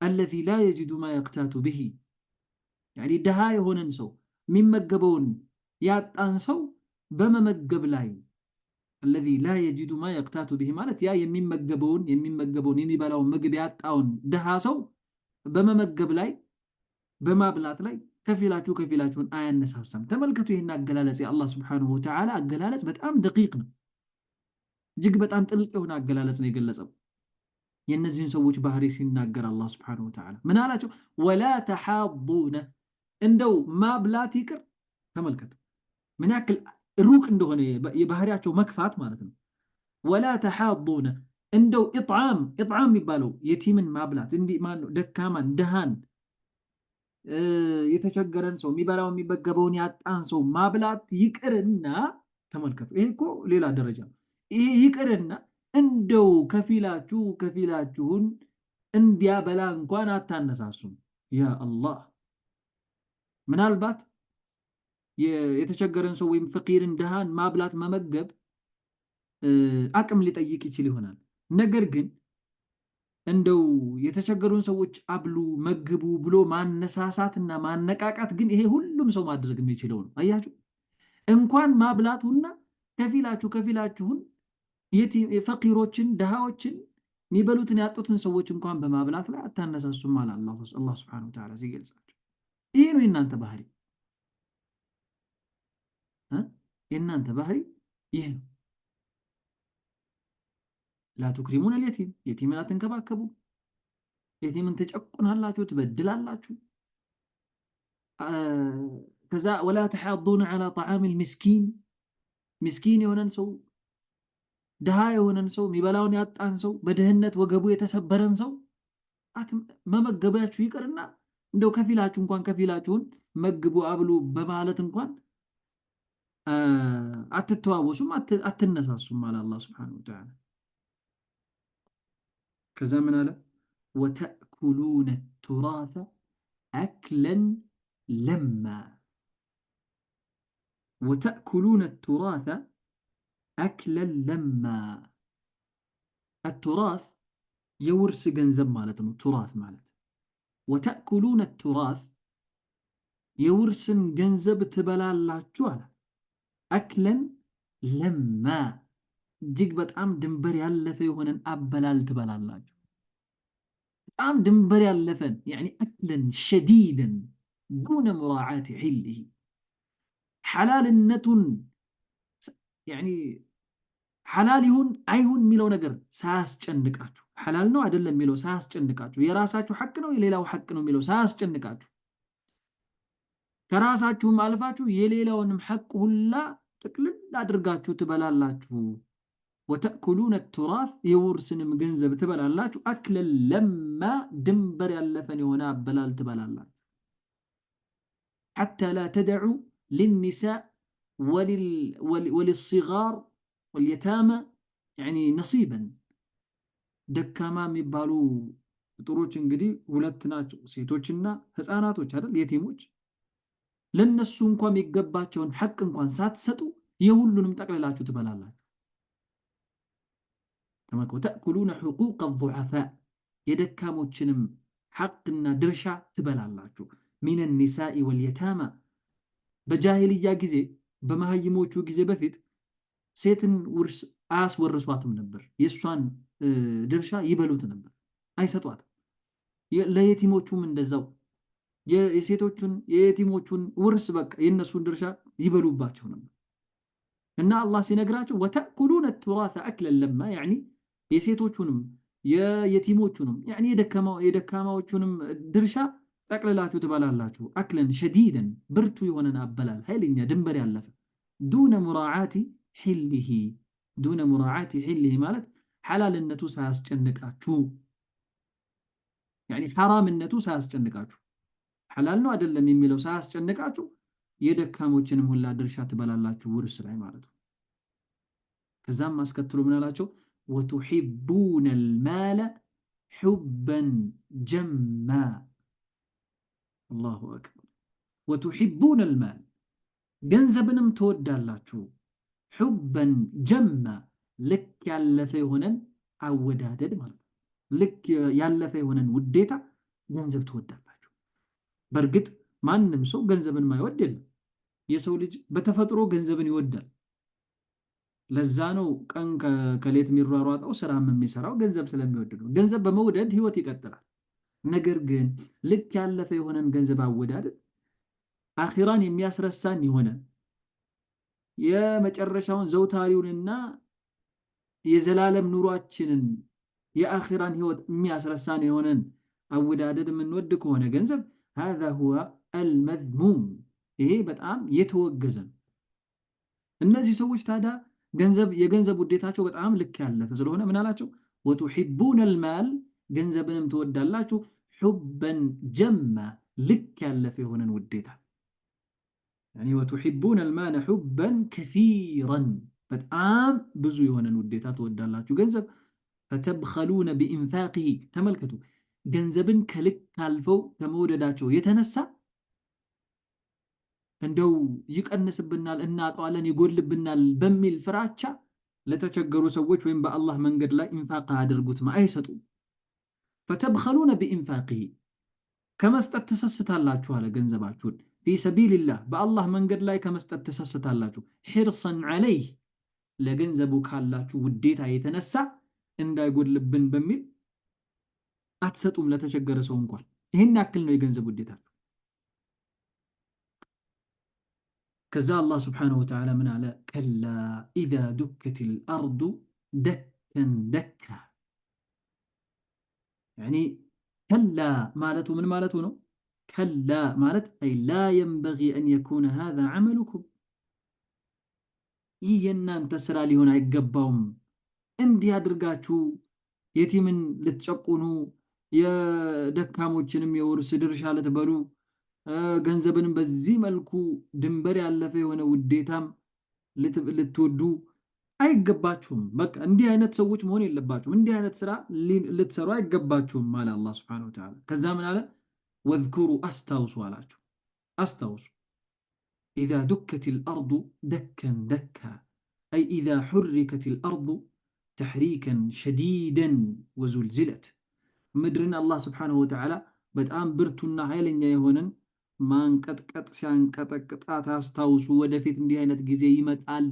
አለዚ ላ የጅዱ ማ የቅታቱ ብሂ ያኒ ድሃ የሆነን ሰው የሚመገበውን ያጣን ሰው በመመገብ ላይ አለዚ ላ የጅዱ ማ የቅታቱ ብሂ ማለት ያ የሚመገበውን የሚበላውን ምግብ ያጣውን ድሃ ሰው በመመገብ ላይ በማብላት ላይ ከፊላችሁን አያነሳሳም። ተመልከቱ ይህን አገላለጽ የአላህ ስብሓነሁ ወተዓላ አገላለጽ በጣም ደቂቅ ነው። እጅግ በጣም ጥልቅ የሆነ አገላለጽ ነው የገለጸው። የእነዚህን ሰዎች ባህሪ ሲናገር አላህ ስብሓነሁ ወተዓላ ምን አላቸው? ወላ ተሓዱነ እንደው ማብላት ይቅር። ተመልከቱ ምን ያክል ሩቅ እንደሆነ የባህሪያቸው መክፋት ማለት ነው። ወላ ተሓዱነ እንደው ኢጥዓም የሚባለው የቲምን ማብላት እንዲህ ማነው ደካማን ድሃን የተቸገረን ሰው የሚበላው የሚመገበውን ያጣን ሰው ማብላት ይቅርና፣ ተመልከቱ ይሄ እኮ ሌላ ደረጃ ነው። ይሄ ይቅርና እንደው ከፊላችሁን እንዲያበላ እንኳን አታነሳሱም። ያ አላህ ምናልባት የተቸገረን ሰው ወይም ፈቂርን ድሃን ማብላት መመገብ አቅም ሊጠይቅ ይችል ይሆናል። ነገር ግን እንደው የተቸገሩን ሰዎች አብሉ መግቡ ብሎ ማነሳሳትና ማነቃቃት ግን ይሄ ሁሉም ሰው ማድረግ የሚችለው ነው። አያችሁ እንኳን ማብላቱና ከፊላችሁን ፈቂሮችን ድሃዎችን የሚበሉትን ያጡትን ሰዎች እንኳን በማብላት ላይ አታነሳሱም አለ አላህ ሱብሓነሁ ወተዓላ ሲገልጻቸው። ይሄ ነው የእናንተ ባህሪ፣ የእናንተ ባህሪ ይህ ነው። ላ ቱክሪሙን አልየቲም፣ የቲምን አትንከባከቡ፣ የቲምን ትጨቁናላችሁ፣ ትበድላላችሁ። ከዛ ወላ ተሓዱነ ዐላ ጠዓሚል ምስኪን፣ ምስኪን የሆነን ሰው ድሃ የሆነን ሰው የሚበላውን ያጣን ሰው በድህነት ወገቡ የተሰበረን ሰው መመገባችሁ ይቅርና እንደው ከፊላችሁ እንኳን ከፊላችሁን መግቡ አብሉ በማለት እንኳን አትተዋወሱም፣ አትነሳሱም አለ አላህ ሱብሓነሁ ወተዓላ። ከዛ ምን አለ? ወተእኩሉነ ቱራተ አክለን ለማ፣ ወተእኩሉነ ቱራተ አክለን ለማ። አቱራስ የውርስ ገንዘብ ማለት ነው። ቱራስ ማለት ወተእኩሉነ ቱራስ የውርስን ገንዘብ ትበላላችሁ አለ። አክለን ለማ እጅግ በጣም ድንበር ያለፈ የሆነን አበላል ትበላላችሁ። በጣም ድንበር ያለፈን ያኒ አክለን ሸዲደን ዱነ ሙራዓቲ ሒልህ ሐላልነቱን ያኒ ሐላል ይሁን አይሁን የሚለው ነገር ሳያስጨንቃችሁ፣ ሐላል ነው አይደለም የሚለው ሳያስጨንቃችሁ፣ የራሳችሁ ሐቅ ነው የሌላው ሐቅ ነው የሚለው ሳያስጨንቃችሁ፣ ከራሳችሁም አልፋችሁ የሌላውንም ሐቅ ሁላ ጥቅልል አድርጋችሁ ትበላላችሁ። ወተእኩሉነ ቱራስ የውርስንም ገንዘብ ትበላላችሁ። አክለን ለማ ድንበር ያለፈን የሆነ አበላል ትበላላችሁ። ሐታ ላ ተደዑ ሊኒሳእ ወሊሲጋር ወልየታማ ያኒ ነሲበን። ደካማ የሚባሉ ፍጡሮች እንግዲህ ሁለት ናቸው፣ ሴቶችና ህፃናቶች አይደል? የቲሞች። ለነሱ እንኳን የሚገባቸውን ሐቅ እንኳን ሳትሰጡ የሁሉንም ጠቅልላችሁ ትበላላችሁ። ወተእኩሉነ ሑቁቀ ዱዓፋእ የደካሞችንም ሐቅና ድርሻ ትበላላችሁ። ሚነ ኒሳኢ ወልየታማ በጃሂልያ ጊዜ በመሃይሞቹ ጊዜ በፊት ሴትን ውርስ አያስወርሷትም ነበር። የእሷን ድርሻ ይበሉት ነበር፣ አይሰጧትም። ለየቲሞቹም እንደዛው የሴቶቹን የየቲሞቹን ውርስ በቃ የእነሱን ድርሻ ይበሉባቸው ነበር። እና አላህ ሲነግራቸው ወተእኩሉነ ቱራተ አክለን ለማ ያኒ የሴቶቹንም የየቲሞቹንም ያኒ የደካማዎቹንም ድርሻ ጠቅልላችሁ ትበላላችሁ። አክለን ሸዲደን ብርቱ የሆነን አበላል፣ ኃይለኛ ድንበር ያለፈ ዱነ ሙራዓቲ ሒልህ። ዱነ ሙራዓቲ ሒልህ ማለት ሐላልነቱ ሳያስጨንቃችሁ፣ ያኒ ሐራምነቱ ሳያስጨንቃችሁ፣ ሐላል ነው አይደለም የሚለው ሳያስጨንቃችሁ የደካሞችንም ሁላ ድርሻ ትበላላችሁ ውርስ ላይ ማለት ነው። ከዛም አስከትሎ ምን አላቸው? ወቱሒቡነ አልማለ ሑበን ጀማ። አላሁ አክበር። ወቱሒቡነ አልማል ገንዘብንም ትወዳላችሁ፣ ሑበን ጀማ ልክ ያለፈ የሆነን አወዳደድ ማለት ነው። ልክ ያለፈ የሆነን ውዴታ ገንዘብ ትወዳላችሁ። በእርግጥ ማንም ሰው ገንዘብን ማይወድ የለም። የሰው ልጅ በተፈጥሮ ገንዘብን ይወዳል። ለዛ ነው ቀን ከሌት የሚሯሯጠው ስራም የሚሰራው ገንዘብ ስለሚወድ ነው። ገንዘብ በመውደድ ህይወት ይቀጥላል። ነገር ግን ልክ ያለፈ የሆነን ገንዘብ አወዳደድ አኺራን የሚያስረሳን የሆነ የመጨረሻውን ዘውታሪውንና የዘላለም ኑሯችንን የአኺራን ህይወት የሚያስረሳን የሆነን አወዳደድ የምንወድ ከሆነ ገንዘብ هذا هو المذموم ይሄ በጣም የተወገዘ ነው። እነዚህ ሰዎች ታዲያ የገንዘብ ውዴታቸው በጣም ልክ ያለፈ ስለሆነ ምን አላቸው? ወቱሒቡነ አልማል ገንዘብንም ትወዳላችሁ፣ ሑበን ጀማ ልክ ያለፈ የሆነን ውዴታ ያኒ ወቱሒቡነ አልማል ሑበን ከሲራን በጣም ብዙ የሆነን ውዴታ ትወዳላችሁ ገንዘብ። ፈተብኸሉነ ቢኢንፋቂሂ ተመልከቱ፣ ገንዘብን ከልክ አልፈው ከመውደዳቸው የተነሳ እንደው ይቀንስብናል፣ እናጠዋለን፣ ይጎልብናል በሚል ፍራቻ ለተቸገሩ ሰዎች ወይም በአላህ መንገድ ላይ ኢንፋቅ አድርጉትም አይሰጡም። ፈተብኸሉነ ቢኢንፋቂሂ ከመስጠት ትሰስታላችሁ አለ ገንዘባችሁን ፊ ሰቢልላህ በአላህ መንገድ ላይ ከመስጠት ትሰስታላችሁ። ሒርሰን ዐለይህ ለገንዘቡ ካላችሁ ውዴታ የተነሳ እንዳይጎድልብን በሚል አትሰጡም ለተቸገረ ሰው እንኳን። ይህን ያክል ነው የገንዘብ ውዴታ። ከዛ አላህ ስብሓነሁ ወተዓላ ምን አለ? ከላ ኢዛ ዱከቲል አርዱ ደከን ደካ። ያኒ ከላ ማለቱ ምን ማለቱ ነው? ከላ ማለት አይ ላ የንበጊ አን የኩነ ሃዛ ዐመሉኩም፣ ይህ የእናንተ ስራ ሊሆን አይገባውም። እንዲህ አድርጋችሁ የቲምን ልትጨቁኑ፣ የደካሞችንም የውርስ ድርሻ ልትበሉ፣ ገንዘብንም በዚህ መልኩ ድንበር ያለፈ የሆነ ውዴታም ልትወዱ አይገባችሁም። በቃ እንዲህ አይነት ሰዎች መሆን የለባችሁም። እንዲህ አይነት ስራ ልትሰሩ አይገባችሁም አለ አላህ ሱብሓነሁ ወተዓላ። ከዛ ምን አለ? ወዝኩሩ አስታውሱ አላቸው። አስታውሱ ኢዛ ዱከቲል አርዱ ደከን ደካ አይ ኢዛ ሑሪከቲል አርዱ ተሕሪከን ሸዲደን ወዙልዝለት። ምድርን አላህ ስብሓነሁ ወተዓላ በጣም ብርቱና ኃይለኛ የሆነን ማንቀጥቀጥ ሲያንቀጠቅጣት አስታውሱ። ወደፊት እንዲህ አይነት ጊዜ ይመጣል።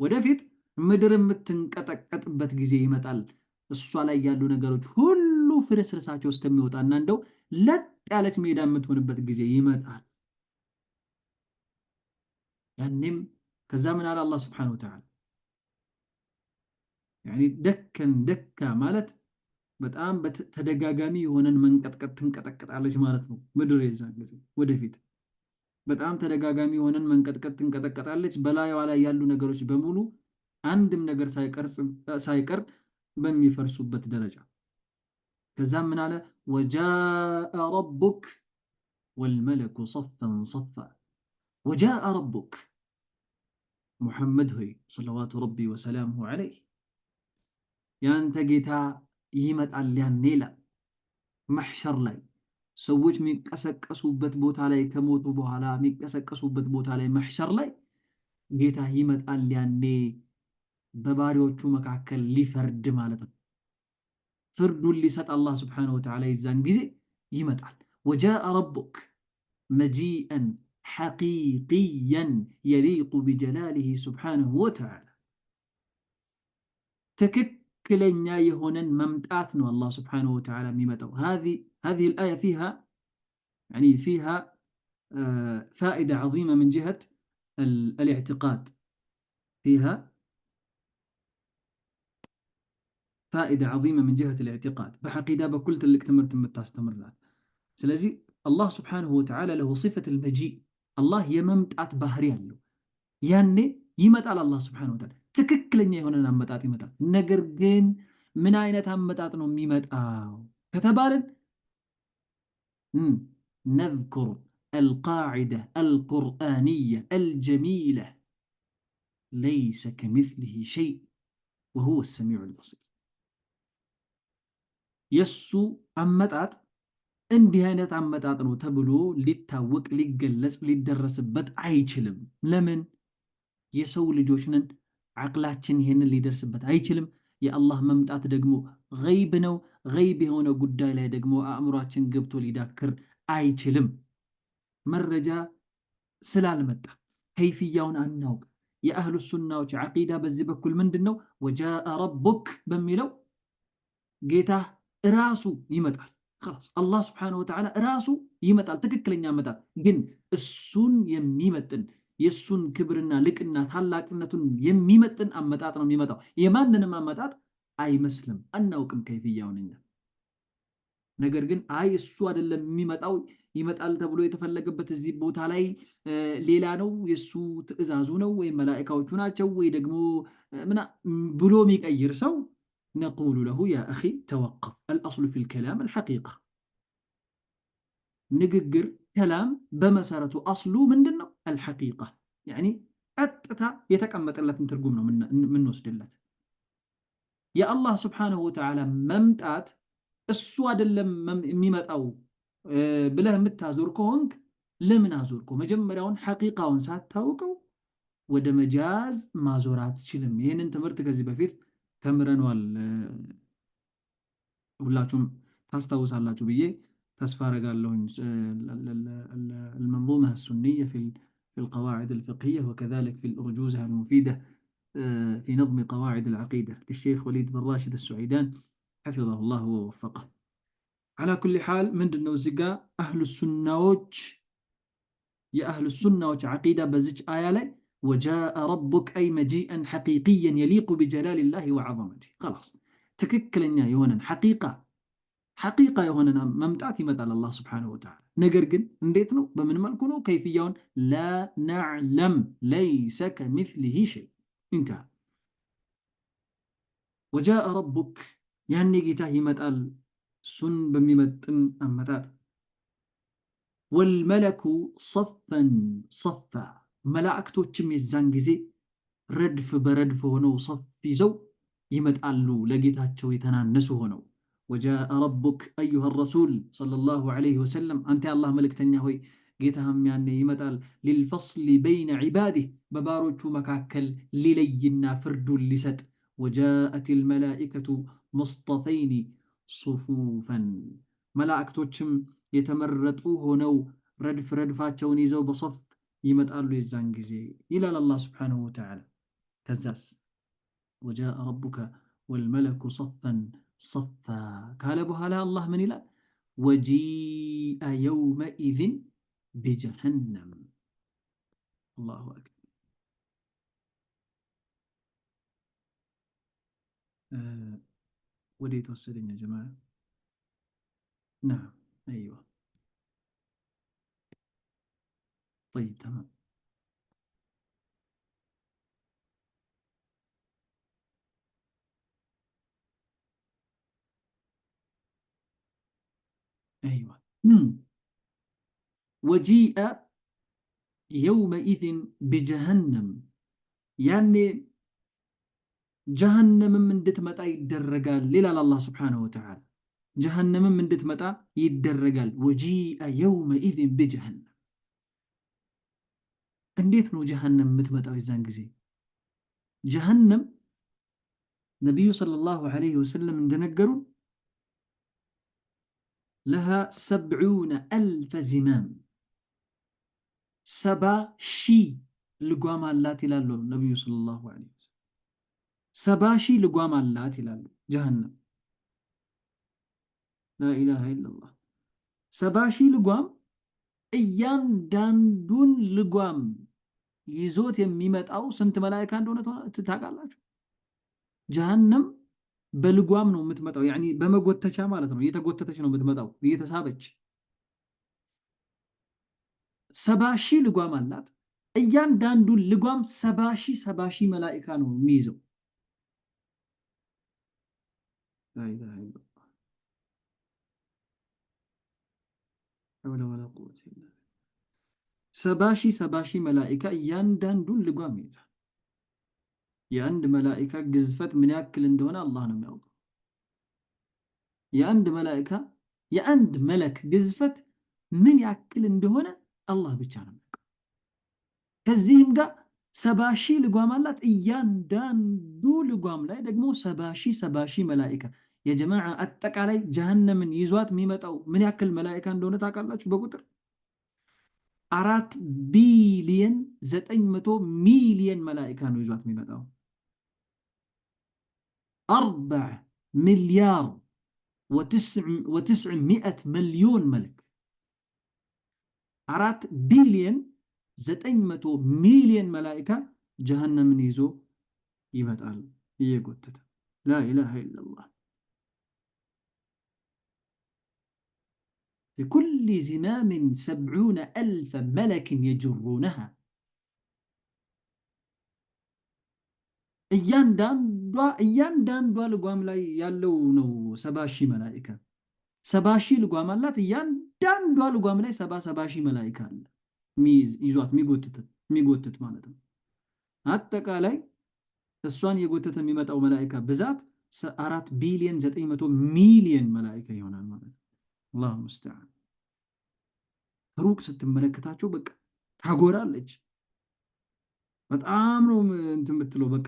ወደፊት ምድር የምትንቀጠቀጥበት ጊዜ ይመጣል። እሷ ላይ ያሉ ነገሮች ሁሉ ፍርስርሳቸው እስከሚወጣና እንደው ለጥ ያለች ሜዳ የምትሆንበት ጊዜ ይመጣል። ያኔም ከዛ ምን አለ አላህ ስብሓነሁ ወተዓላ? ያኒ ደከን ደካ ማለት በጣም ተደጋጋሚ የሆነን መንቀጥቀጥ ትንቀጠቀጣለች ማለት ነው ምድር። የዛን ጊዜ ወደፊት በጣም ተደጋጋሚ የሆነን መንቀጥቀጥ ትንቀጠቀጣለች። በላይዋ ላይ ያሉ ነገሮች በሙሉ አንድም ነገር ሳይቀር በሚፈርሱበት ደረጃ። ከዛም ምን አለ? ወጃአ ረቡክ ወልመለኩ ሰፈን ሰፋ። ወጃአ ረቡክ ሙሐመድ ሆይ ሰለዋቱ ረቢ ወሰላሙሁ ዐለይህ ያንተ ጌታ ይመጣል ያኔ ይላል። መሕሸር ላይ ሰዎች የሚቀሰቀሱበት ቦታ ላይ ከሞቱ በኋላ የሚቀሰቀሱበት ቦታ ላይ መሕሸር ላይ ጌታ ይመጣል ያኔ በባሪዎቹ መካከል ሊፈርድ ማለት ነው። ፍርዱን ሊሰጥ አላህ ስብሓነሁ ወተዓላ የዛን ጊዜ ይመጣል። ወጃአ ረቡክ መጂአን ሐቂቅያን የሊቁ ቢጀላሊሂ ስብሓነሁ ወተዓላ ትክክለኛ የሆነን መምጣት ነው አላህ ስብሓነሁ ወተዓላ የሚመጣው። هذه الآية فيها فائدة عظيمة من جهة الاعتقاد، فيها فائدة عظيمة من جهة الاعتقاد بحقيقة بكل تلك تمرت متاستمر لها. سلازي الله سبحانه وتعالى له صفة المجيء، الله يممتات ባህሪ ያለው ያኔ ይመጣል አላህ ስብሓነሁ ወተዓላ ትክክለኛ የሆነን አመጣጥ ይመጣል። ነገር ግን ምን አይነት አመጣጥ ነው የሚመጣው ከተባልን ነዝኩር አልቃዒዳ አልቁርአንያ አልጀሚላ ለይሰ ከሚስሊሂ ሸይ ወሁወ ሰሚዑል በሲር። የሱ አመጣጥ እንዲህ አይነት አመጣጥ ነው ተብሎ ሊታወቅ ሊገለጽ ሊደረስበት አይችልም። ለምን? የሰው ልጆች ነን፣ ዓቅላችን ይሄንን ሊደርስበት አይችልም። የአላህ መምጣት ደግሞ ገይብ ነው። ገይብ የሆነ ጉዳይ ላይ ደግሞ አእምሯችን ገብቶ ሊዳክር አይችልም። መረጃ ስላልመጣ ከይፍያውን አናውቅ። የአህሉ ሱናዎች ዓቂዳ በዚህ በኩል ምንድን ነው? ወጃአ ረቡክ በሚለው ጌታ ራሱ ይመጣል። አላህ ስብሓነሁ ወተዓላ ራሱ ይመጣል። ትክክለኛ አመጣጥ ግን እሱን የሚመጥን የእሱን ክብርና ልቅና ታላቅነቱን የሚመጥን አመጣጥ ነው የሚመጣው። የማንንም አመጣጥ አይመስልም፣ አናውቅም ከይፍያውን እኛ። ነገር ግን አይ እሱ አይደለም የሚመጣው ይመጣል ተብሎ የተፈለገበት እዚህ ቦታ ላይ ሌላ ነው፣ የእሱ ትዕዛዙ ነው ወይም መላኢካዎቹ ናቸው ወይ ደግሞ ምና ብሎ የሚቀይር ሰው ነቁሉ ለሁ ያ አኺ ተወቀፍ አልአስሉ ፊል ከላም አልሐቂቃ። ንግግር ከላም በመሰረቱ አስሉ ምንድን ነው? አልሐቂቃ ያኒ ቀጥታ የተቀመጠለትን ትርጉም ነው የምንወስድለት። የአላህ ስብሓነሁ ወተዓላ መምጣት እሱ አይደለም የሚመጣው ብለህ የምታዞር ከሆንክ ለምን አዞርከው? መጀመሪያውን ሐቂቃውን ሳታውቀው ወደ መጃዝ ማዞር አትችልም። ይህንን ትምህርት ከዚህ በፊት ተምረነዋል፣ ሁላችሁም ታስታውሳላችሁ ብዬ ተስፋ አደርጋለሁኝ። المنظومة السنية في القواعد الفقهية وكذلك في الأرجوزة المفيدة في نظم قواعد العقيدة للشيخ وليد بن راشد السعيدان حفظه الله ووفقه. على كل حال من دنو زقا أهل السنة يا أهل السنة عقيدة بزج آية لي وجاء ربك أي مجيئا حقيقيا يليق بجلال الله وعظمته. خلاص تككلنا يهونا حقيقة حقيقة يهونا ممتعتي مثل الله سبحانه وتعالى نقرقن نديتنو بمن ملكنو كيفيون لا نعلم ليس كمثله شيء انتهى. وجاء ربك يعني جيته يمثل سن بميمتن أمتات والملك صفا صفا መላእክቶችም የዛን ጊዜ ረድፍ በረድፍ ሆነው ሰፍ ይዘው ይመጣሉ ለጌታቸው የተናነሱ ሆነው وجاء ربك أيها الرسول صلى الله عليه وسلم أنت الله ملكتኛ ሆይ ጌታህም ያኔ ይመጣል للفصل بين عباده በባሮቹ መካከል ሊለይና ፍርዱን ሊሰጥ وجاءت الملائكة مصطفين صفوفا መላእክቶችም የተመረጡ ሆነው ረድፍ ረድፋቸውን ይዘው በሶፍ ይመጣሉ የዛን ጊዜ ይላል አላህ ስብሓንሁ ወተዓላ። ከዛስ ወጃአ ረቡከ ወልመለኩ ሰፈን ሰፋ ካለ በኋላ አላህ ምን ይላል? ወጂአ የውመኢዝን ቢጀሃነም። አላሁ አክበር። ወዴት ወሰደኝ ያ ጀማዓ? نعم أيوة طيب تمام. أيوة وجيء يومئذ بجهنم يعني جهنم من دت متى يدرجال ليلا الله سبحانه وتعالى جهنم من دت متى يدرجال وجيء يومئذ بجهنم እንዴት ነው ጀሃነም የምትመጣው የዛን ጊዜ? ጀሃነም ነቢዩ ሰለላሁ ዐለይሂ ወሰለም እንደነገሩን ለሃ 70,000 ዚማም 70,000 ልጓም አላት ይላሉ ነቢዩ ሰለላሁ ዐለይሂ ወሰለም። 70,000 ልጓም አላት ይላሉ ጀሃነም። ላኢላሃ ኢለላህ 70,000 ልጓም እያንዳንዱን ልጓም ይዞት የሚመጣው ስንት መላእክት እንደሆነ ታውቃላችሁ? ጀሃነም በልጓም ነው የምትመጣው፣ ያኒ በመጎተቻ ማለት ነው። እየተጎተተች ነው የምትመጣው እየተሳበች። 70,000 ልጓም አላት። እያንዳንዱን ልጓም 70,000 መላእክት ነው የሚይዘው። ላኢላሃ ኢለላህ ወላ ወላ ቁወተ ኢላ 70,000 መላእክት እያንዳንዱን ልጓም ይይዛል። የአንድ መላእክት ግዝፈት ምን ያክል እንደሆነ አላህ ነው የሚያውቀው። የአንድ መለክ ግዝፈት ምን ያክል እንደሆነ አላህ ብቻ ነው የሚያውቀው። ከዚህም ጋር 70,000 ልጓም አላት። እያንዳንዱ ልጓም ላይ ደግሞ 70,000 መላእክት። የጀማዓ አጠቃላይ ጀሃነምን ይዟት የሚመጣው ምን ያክል መላእክት እንደሆነ ታውቃላችሁ? በቁጥር 4,900,000,000 መላእክት ነው ይዟት የሚመጣው። 4,900,000,000 መለክ 4,900,000,000 መላእክት ጀሃነምን ይዞ ይመጣል እየጎተተ። ላኢላሃ ኢለላህ لكل زمام 70,000 ملك يجرونها እያንዳንዷ ልጓም ላይ ያለው ነው 70,000 መላእክት። 70,000 ልጓም አላት። እያንዳንዷ ልጓም ላይ 70,000 መላእክት አለ ይዟት የሚጎትት ማለት ነው። አጠቃላይ እሷን የጎተተ የሚመጣው መላእክት ብዛት 4,900,000,000 መላእክት ይሆናል ማለት ነው። አላሁ ሙስተዓን። ሩቅ ስትመለከታቸው በቃ ታጎራለች። በጣም ነው እንትን የምትለው። በቃ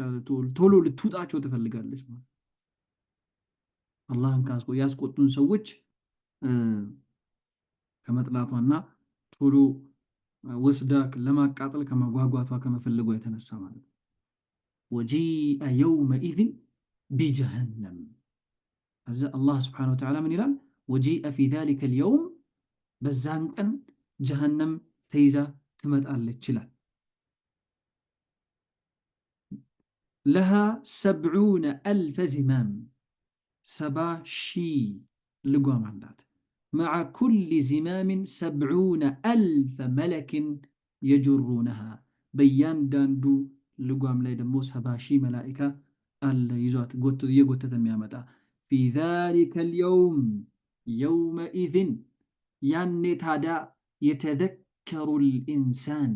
ቶሎ ልትውጣቸው ትፈልጋለች ማለት። አላህን ያስቆጡን ሰዎች ከመጥላቷና ቶሎ ወስዳ ለማቃጠል ከመጓጓቷ ከመፈለጓ የተነሳ ማለት ነው። ወጂአ የውመኢዝን ቢጀሃነም። እዚ አላህ ስብሓነሁ ወተዓላ ምን ይላል? ወጂአ ፊ ዛሊከ ልየውም በዛን ቀን ጀሃነም ተይዛ ትመጣለች ይላል። ለሃ ሰብዑነ አልፈ ዚማም 70,000 ልጓም አላት። መዓ ኩሊ ዚማምን 70,000 መለክን የጅሩነሃ በእያንዳንዱ ልጓም ላይ ደግሞ 70,000 መላኢካ አለ ይዟት እየጎተተ የሚያመጣ። ፊ ዛሊከ ልየውም የውመኢዝን ያኔ ታዲያ የተዘከሩ ልኢንሳን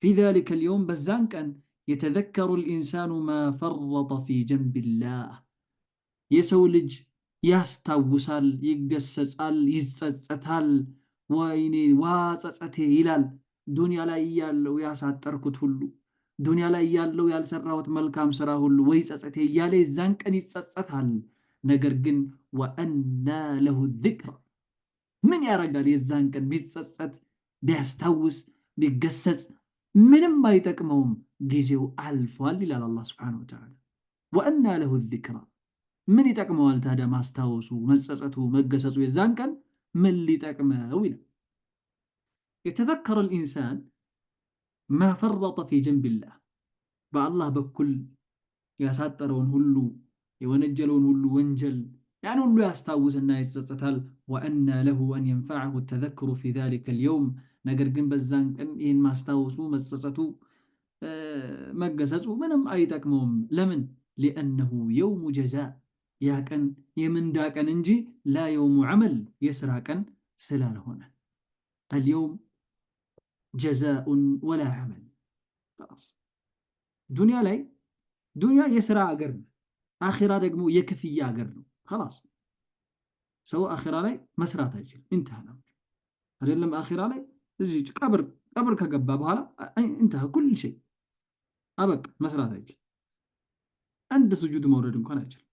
ፊ ዛሊከ ልየውም በዛን ቀን የተዘከሩ ልኢንሳኑ ማ ፈረጠ ፊ ጀንቢላህ የሰው ልጅ ያስታውሳል፣ ይገሰጻል፣ ይጸጸታል። ወይኔ ዋ ጸጸቴ ይላል። ዱንያ ላይ ያለው ያሳጠርኩት ሁሉ፣ ዱንያ ላይ ያለው ያልሰራሁት መልካም ስራ ሁሉ ወይ ጸጸቴ እያለ የዛን ቀን ይጸጸታል። ነገር ግን ወአና ለሁ ዚክራ ምን ያደርጋል? የዛን ቀን ቢጸጸት፣ ቢያስታውስ፣ ቢገሰጽ ምንም አይጠቅመውም፣ ጊዜው አልፏል ይላል አላህ ሱብሓነሁ ወተዓላ። ወአና ለሁ ዚክራ ምን ይጠቅመዋል ታዲያ ማስታወሱ፣ መጸጸቱ፣ መገሰጹ የዛን ቀን ምን ሊጠቅመው ይላል። የተዘከረ ልኢንሳን ማ ፈረጠ ፊ ጀንቢላህ በአላህ በኩል ያሳጠረውን ሁሉ የወነጀለውን ሁሉ ወንጀል ያን ሁሉ ያስታውስና ይጸጸታል። ወአና ለሁ አን የንፈዐሁ ተዘክሩ ፊ ዛሊከ ልየውም ነገር ግን በዛን ቀን ይህን ማስታወሱ፣ መጸጸቱ፣ መገሰጹ ምንም አይጠቅመውም። ለምን? ሊአነሁ የውሙ ጀዛእ ያ ቀን የምንዳ ቀን እንጂ ላ የውሙ ዐመል የስራ ቀን ስላልሆነ አልየውም ጀዛኡን ወላ ዐመል። ዱንያ ላይ ዱንያ የስራ አገር ነው፣ አኺራ ደግሞ የክፍያ አገር ነው። ኸላስ ሰው አኺራ ላይ መስራት አይችልም። እንተሃ አይደለም አኺራ ላይ እዚህ ቀብር ከገባ በኋላ እንተሃ ኩል ሸይ አበቃ፣ መስራት አይችልም። አንድ ስጁድ መውረድ እንኳን አይችልም።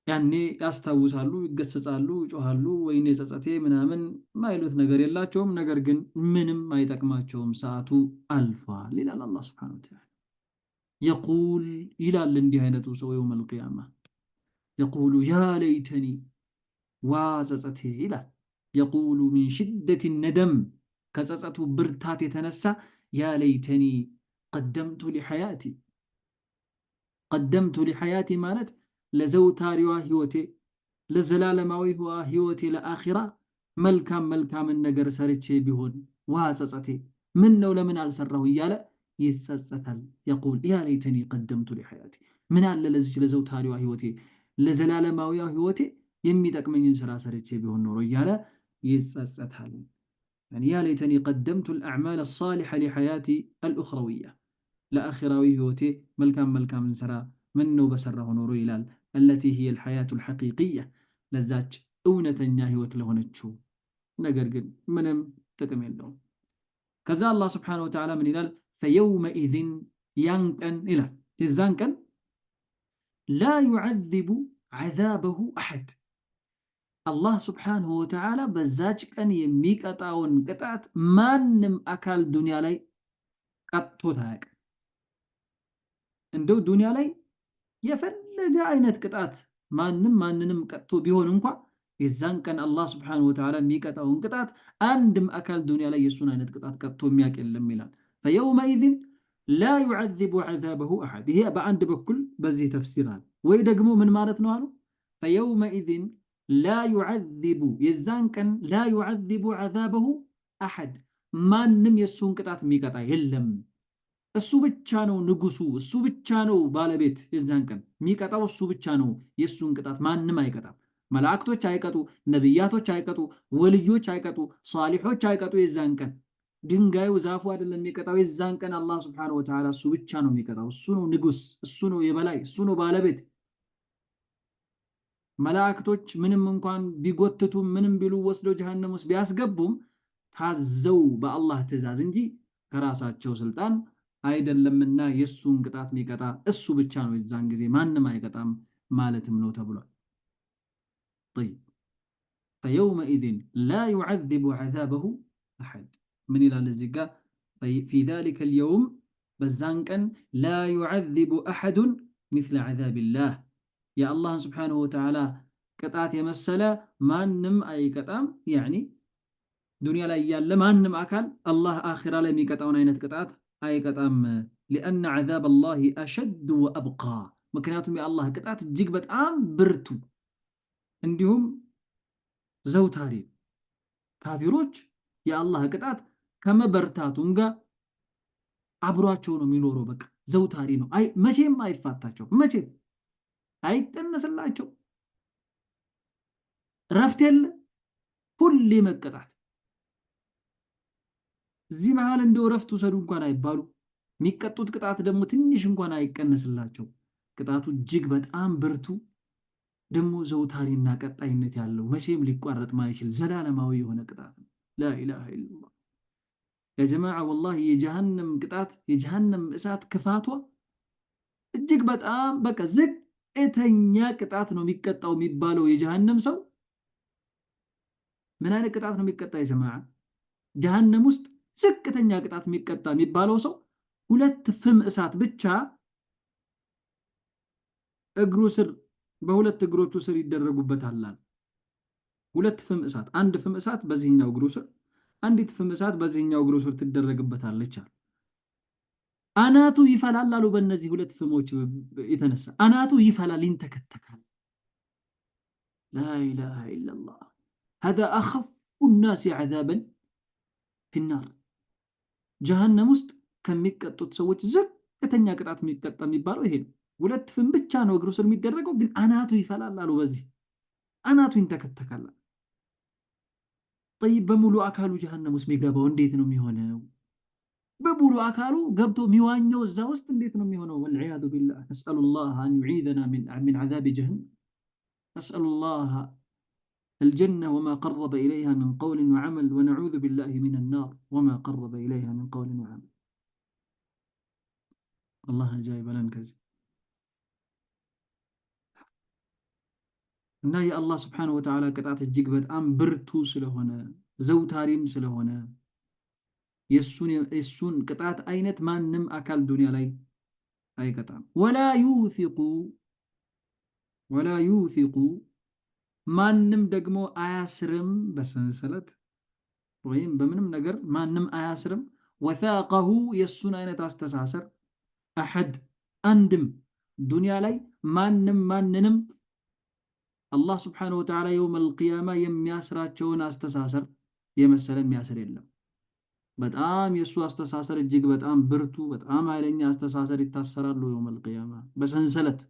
ያኔ ያስታውሳሉ፣ ይገሰጻሉ፣ ይጮሃሉ፣ ወይኔ ጸጸቴ ምናምን ማይሉት ነገር የላቸውም። ነገር ግን ምንም አይጠቅማቸውም፣ ሰዓቱ አልፏል ይላል አላህ ሱብሓነሁ ወተዓላ። የቁል ይላል እንዲህ አይነቱ ሰው የውመል ቂያማ የቁሉ ያ ለይተኒ ዋ ጸጸቴ ይላል። የቁሉ ሚን ሽደት ነደም ከጸጸቱ ብርታት የተነሳ ያ ለይተኒ ቀደምቱ ሊሐያቲ ቀደምቱ ሊሐያቲ ማለት ለዘውታሪዋ ህይወቴ ለዘላለማዊ ህይወቴ ለአኺራ መልካምን ነገር ሰርቼ ቢሆን ዋ ጸጸቴ ምን ነው ለምን አልሰራሁ እያለ ይጸጸታል። የቁል ያ ለይተኒ ቀደምቱ ሊሐያቲ ምን አለ ለዚች ለዘውታሪዋ ህይወቴ ለዘላለማዊ ህይወቴ የሚጠቅመኝን ስራ ሰርቼ ቢሆን ኖሮ እያለ ይጸጸታል። ያ ለይተኒ ቀደምቱ አልአዕማል አሳሊሐ ሊሐያቲ አልኡኽረዊያ ለአኺራዊ ህይወቴ መልካምን ስራ ምን ነው በሰራሁ ኖሮ ይላል። አለቲ ሂየ አልሐያቱ አልሐቂቂያ ለዛች እውነተኛ ህይወት ለሆነችው ነገር ግን ምንም ጥቅም የለውም። ከዛ አላህ ስብሓነሁ ወተዓላ ምን ይላል? ፈየውመኢዝን ያን ቀን ይላል የዛን ቀን ላ ዩዐዚቡ ዐዛበሁ አሐድ አላህ ስብሓነሁ ወተዓላ በዛች ቀን የሚቀጣውን ቅጣት ማንም አካል ዱንያ ላይ ቀጥቶት አያውቅም። እንደው ዱንያ ላይ የፈለገ አይነት ቅጣት ማንንም ቀጥቶ ቢሆን እንኳ የዛን ቀን አላህ ስብሓነሁ ወተዓላ የሚቀጣውን ቅጣት አንድም አካል ዱንያ ላይ የእሱን አይነት ቅጣት ቀጥቶ የሚያውቅ የለም ይላል። ፈየውመኢዝን ላ ዩዐዚቡ ዐዛበሁ አሐድ ይሄ በአንድ በኩል በዚህ ተፍሲር አለ። ወይ ደግሞ ምን ማለት ነው አሉ? ፈየውመኢዝን ላ ዩዐዚቡ የዛን ቀን ላ ዩዐዚቡ ዐዛበሁ አሐድ ማንም የእሱን ቅጣት የሚቀጣ የለም። እሱ ብቻ ነው ንጉሱ፣ እሱ ብቻ ነው ባለቤት። የዛን ቀን የሚቀጣው እሱ ብቻ ነው። የእሱን ቅጣት ማንም አይቀጣም። መላእክቶች አይቀጡ፣ ነቢያቶች አይቀጡ፣ ወልዮች አይቀጡ፣ ሳሊሖች አይቀጡ። የዛን ቀን ድንጋዩ ዛፉ አይደለም የሚቀጣው። የዛን ቀን አላህ ስብሓነሁ ወተዓላ እሱ ብቻ ነው የሚቀጣው። እሱ ነው ንጉስ፣ እሱ ነው የበላይ፣ እሱ ነው ባለቤት። መላእክቶች ምንም እንኳን ቢጎትቱም ምንም ቢሉ ወስደው ጀሃነም ውስጥ ቢያስገቡም ታዘው በአላህ ትእዛዝ እንጂ ከራሳቸው ስልጣን አይደለምና የእሱን ቅጣት የሚቀጣ እሱ ብቻ ነው። የዛን ጊዜ ማንም አይቀጣም ማለትም ነው ተብሏል። ጠይብ ፈየውመኢዝን ላ ዩዐዚቡ ዐዛበሁ አሐድ ምን ይላል እዚህ ጋር? في ذلك اليوم بزانكن لا يعذب أحد مثل عذاب الله يا الله سبحانه وتعالى قطعت يمسلا ما نم أي قطعم يعني دنيا لا يالا ما نم أكل الله آخرة لا ميقطعون عينت قطعت أي قطعم لأن عذاب الله أشد وأبقى مكنياتهم يا الله قطعت እጅግ በጣም ብርቱ እንዲሁም ዘውታሪ ካፊሮች የአላህ ቅጣት ከመበርታቱም ጋር አብሯቸው ነው የሚኖረው በቃ ዘውታሪ ነው አይ መቼም አይፋታቸው መቼም አይቀነስላቸው ረፍት የለ ሁሌ መቀጣት እዚህ መሃል እንደው ረፍት ወሰዱ እንኳን አይባሉ የሚቀጡት ቅጣት ደግሞ ትንሽ እንኳን አይቀነስላቸው ቅጣቱ እጅግ በጣም ብርቱ ደግሞ ዘውታሪና ቀጣይነት ያለው መቼም ሊቋረጥ ማይችል ዘላለማዊ የሆነ ቅጣት ነው لا اله الا الله يا جماعه والله የጀሃነም ቅጣት የጀሃነም እሳት ክፋቷ እጅግ በጣም በቃ ዝቅተኛ ቅጣት ነው የሚቀጣው የሚባለው የጀሃነም ሰው ምን አይነት ቅጣት ነው የሚቀጣው يا جماعه ጀሃነም ውስጥ ዝቅተኛ ቅጣት የሚቀጣ የሚባለው ሰው ሁለት ፍም እሳት ብቻ እግሩ ስር በሁለት እግሮቹ ስር ይደረጉበታል ሁለት ፍም እሳት አንድ ፍም እሳት በዚህኛው እግሩ ስር አንዲት ፍም እሳት በዚህኛው እግሩ ስር ትደረግበታለች አናቱ ይፈላል አሉ በእነዚህ ሁለት ፍሞች የተነሳ አናቱ ይፈላል ይንተከተካል لا اله الا الله هذا اخف الناس عذابا في النار جهنم ውስጥ ከሚቀጡት ሰዎች ዝቅተኛ ቅጣት የሚቀጣ የሚባለው ይሄ ነው ሁለት ፍም ብቻ ነው እግሩ ስር የሚደረገው ግን አናቱ ይፈላል አሉ በዚህ አናቱ ይንተከተካል طيب በሙሉ አካሉ ጀሃነም ውስጥ የሚገባው እንዴት ነው የሚሆነው በሙሉ አካሉ ገብቶ የሚዋኘው እዛ ውስጥ እንዴት ነው የሚሆነው والعياذ بالله نسأل الله أن يعيذنا من عذاب جهنم نسأل الله الجنة وما قرب إليها من قول وعمل ونعوذ بالله من النار وما قرب إليها من قول وعمل الله جايب لنا كذا እና የአላህ ስብሓነሁ ወተዓላ ቅጣት እጅግ በጣም ብርቱ ስለሆነ ዘውታሪም ስለሆነ የሱን ቅጣት አይነት ማንም አካል ዱንያ ላይ አይቀጣም ወላ ዩሲቁ ማንም ደግሞ አያስርም በሰንሰለት ወይም በምንም ነገር ማንም አያስርም ወሳቀሁ የሱን አይነት አስተሳሰር አሐድ አንድም ዱንያ ላይ ማንንም አላህ ስብሓነሁ ወተዓላ የውመል ቂያማ የሚያስራቸውን አስተሳሰር የመሰለ የሚያስር የለም በጣም የሱ አስተሳሰር እጅግ በጣም ብርቱ በጣም ኃይለኛ አስተሳሰር ይታሰራሉ የውመል ቂያማ በሰንሰለት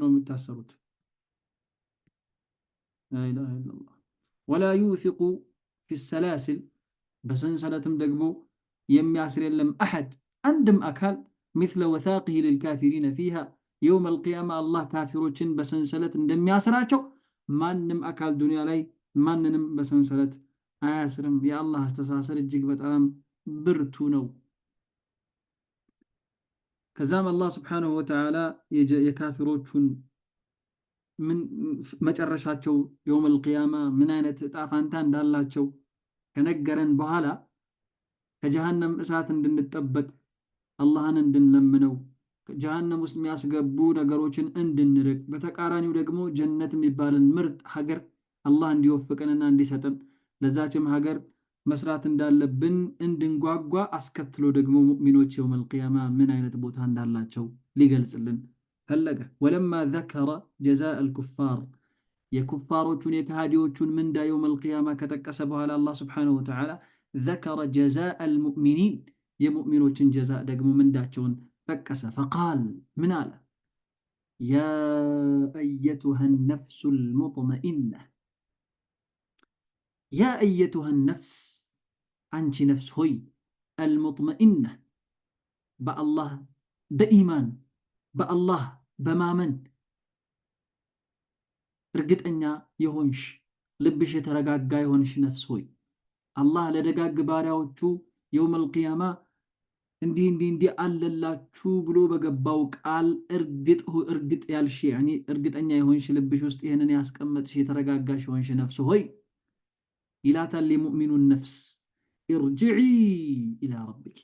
ነው የሚታሰሩት لا اله الا الله ولا يوثق في السلاسل በሰንሰለትም ደግሞ የሚያስር የለም አሐድ አንድም አካል مثل وثاقه للكافرين فيها يوم القيامة الله كافروችን በሰንሰለት እንደሚያስራቸው ማንም አካል ዱንያ ላይ ማንንም በሰንሰለት አያስርም የአላህ አስተሳሰር እጅግ በጣም ብርቱ ነው ከዛም አላህ ስብሓነሁ ወተዓላ የካፊሮቹን ምን መጨረሻቸው የውመል ቂያማ ምን አይነት ዕጣ ፈንታ እንዳላቸው ከነገረን በኋላ ከጀሃነም እሳት እንድንጠበቅ አላህን እንድንለምነው ጀሃነም ውስጥ የሚያስገቡ ነገሮችን እንድንርቅ በተቃራኒው ደግሞ ጀነት የሚባልን ምርጥ ሀገር አላህ እንዲወፍቀንና እንዲሰጠን ለዛችም ሀገር መስራት እንዳለብን እንድንጓጓ አስከትሎ ደግሞ ሙእሚኖች የውመል ቂያማ ምን አይነት ቦታ እንዳላቸው ሊገልጽልን ፈለገ ወለማ ዘከረ ጀዛእ አልኩፋር የኩፋሮቹን የከሃዲዎቹን ምንዳ የውመል ቂያማ ከጠቀሰ በኋላ አላህ ስብሓነሁ ወተዓላ ዘከረ ጀዛእ አልሙእሚኒን የሙእሚኖችን ጀዛእ ደግሞ ምንዳቸውን ጠቀሰ ፈቃል ምን አለ ያ አየቱሃ ነፍሱ ልሙጥመኢነ ያ አየቱሃ ነፍስ አንቺ ነፍስ ሆይ አልሙጥመኢነ በአላህ በኢማን በአላህ በማመን እርግጠኛ የሆንሽ ልብሽ የተረጋጋ የሆንሽ ነፍስ ሆይ አላህ ለደጋግ ባሪያዎቹ የውመል ቂያማ እንዲህ አለላችሁ ብሎ በገባው ቃል እርግጥ ያልሽ ያኒ እርግጠኛ የሆንሽ ልብሽ ውስጥ ይሄንን ያስቀመጥሽ የተረጋጋሽ የሆንሽ ነፍስ ሆይ ይላታል የሙእሚኑን ነፍስ ارجعي إلى ربك.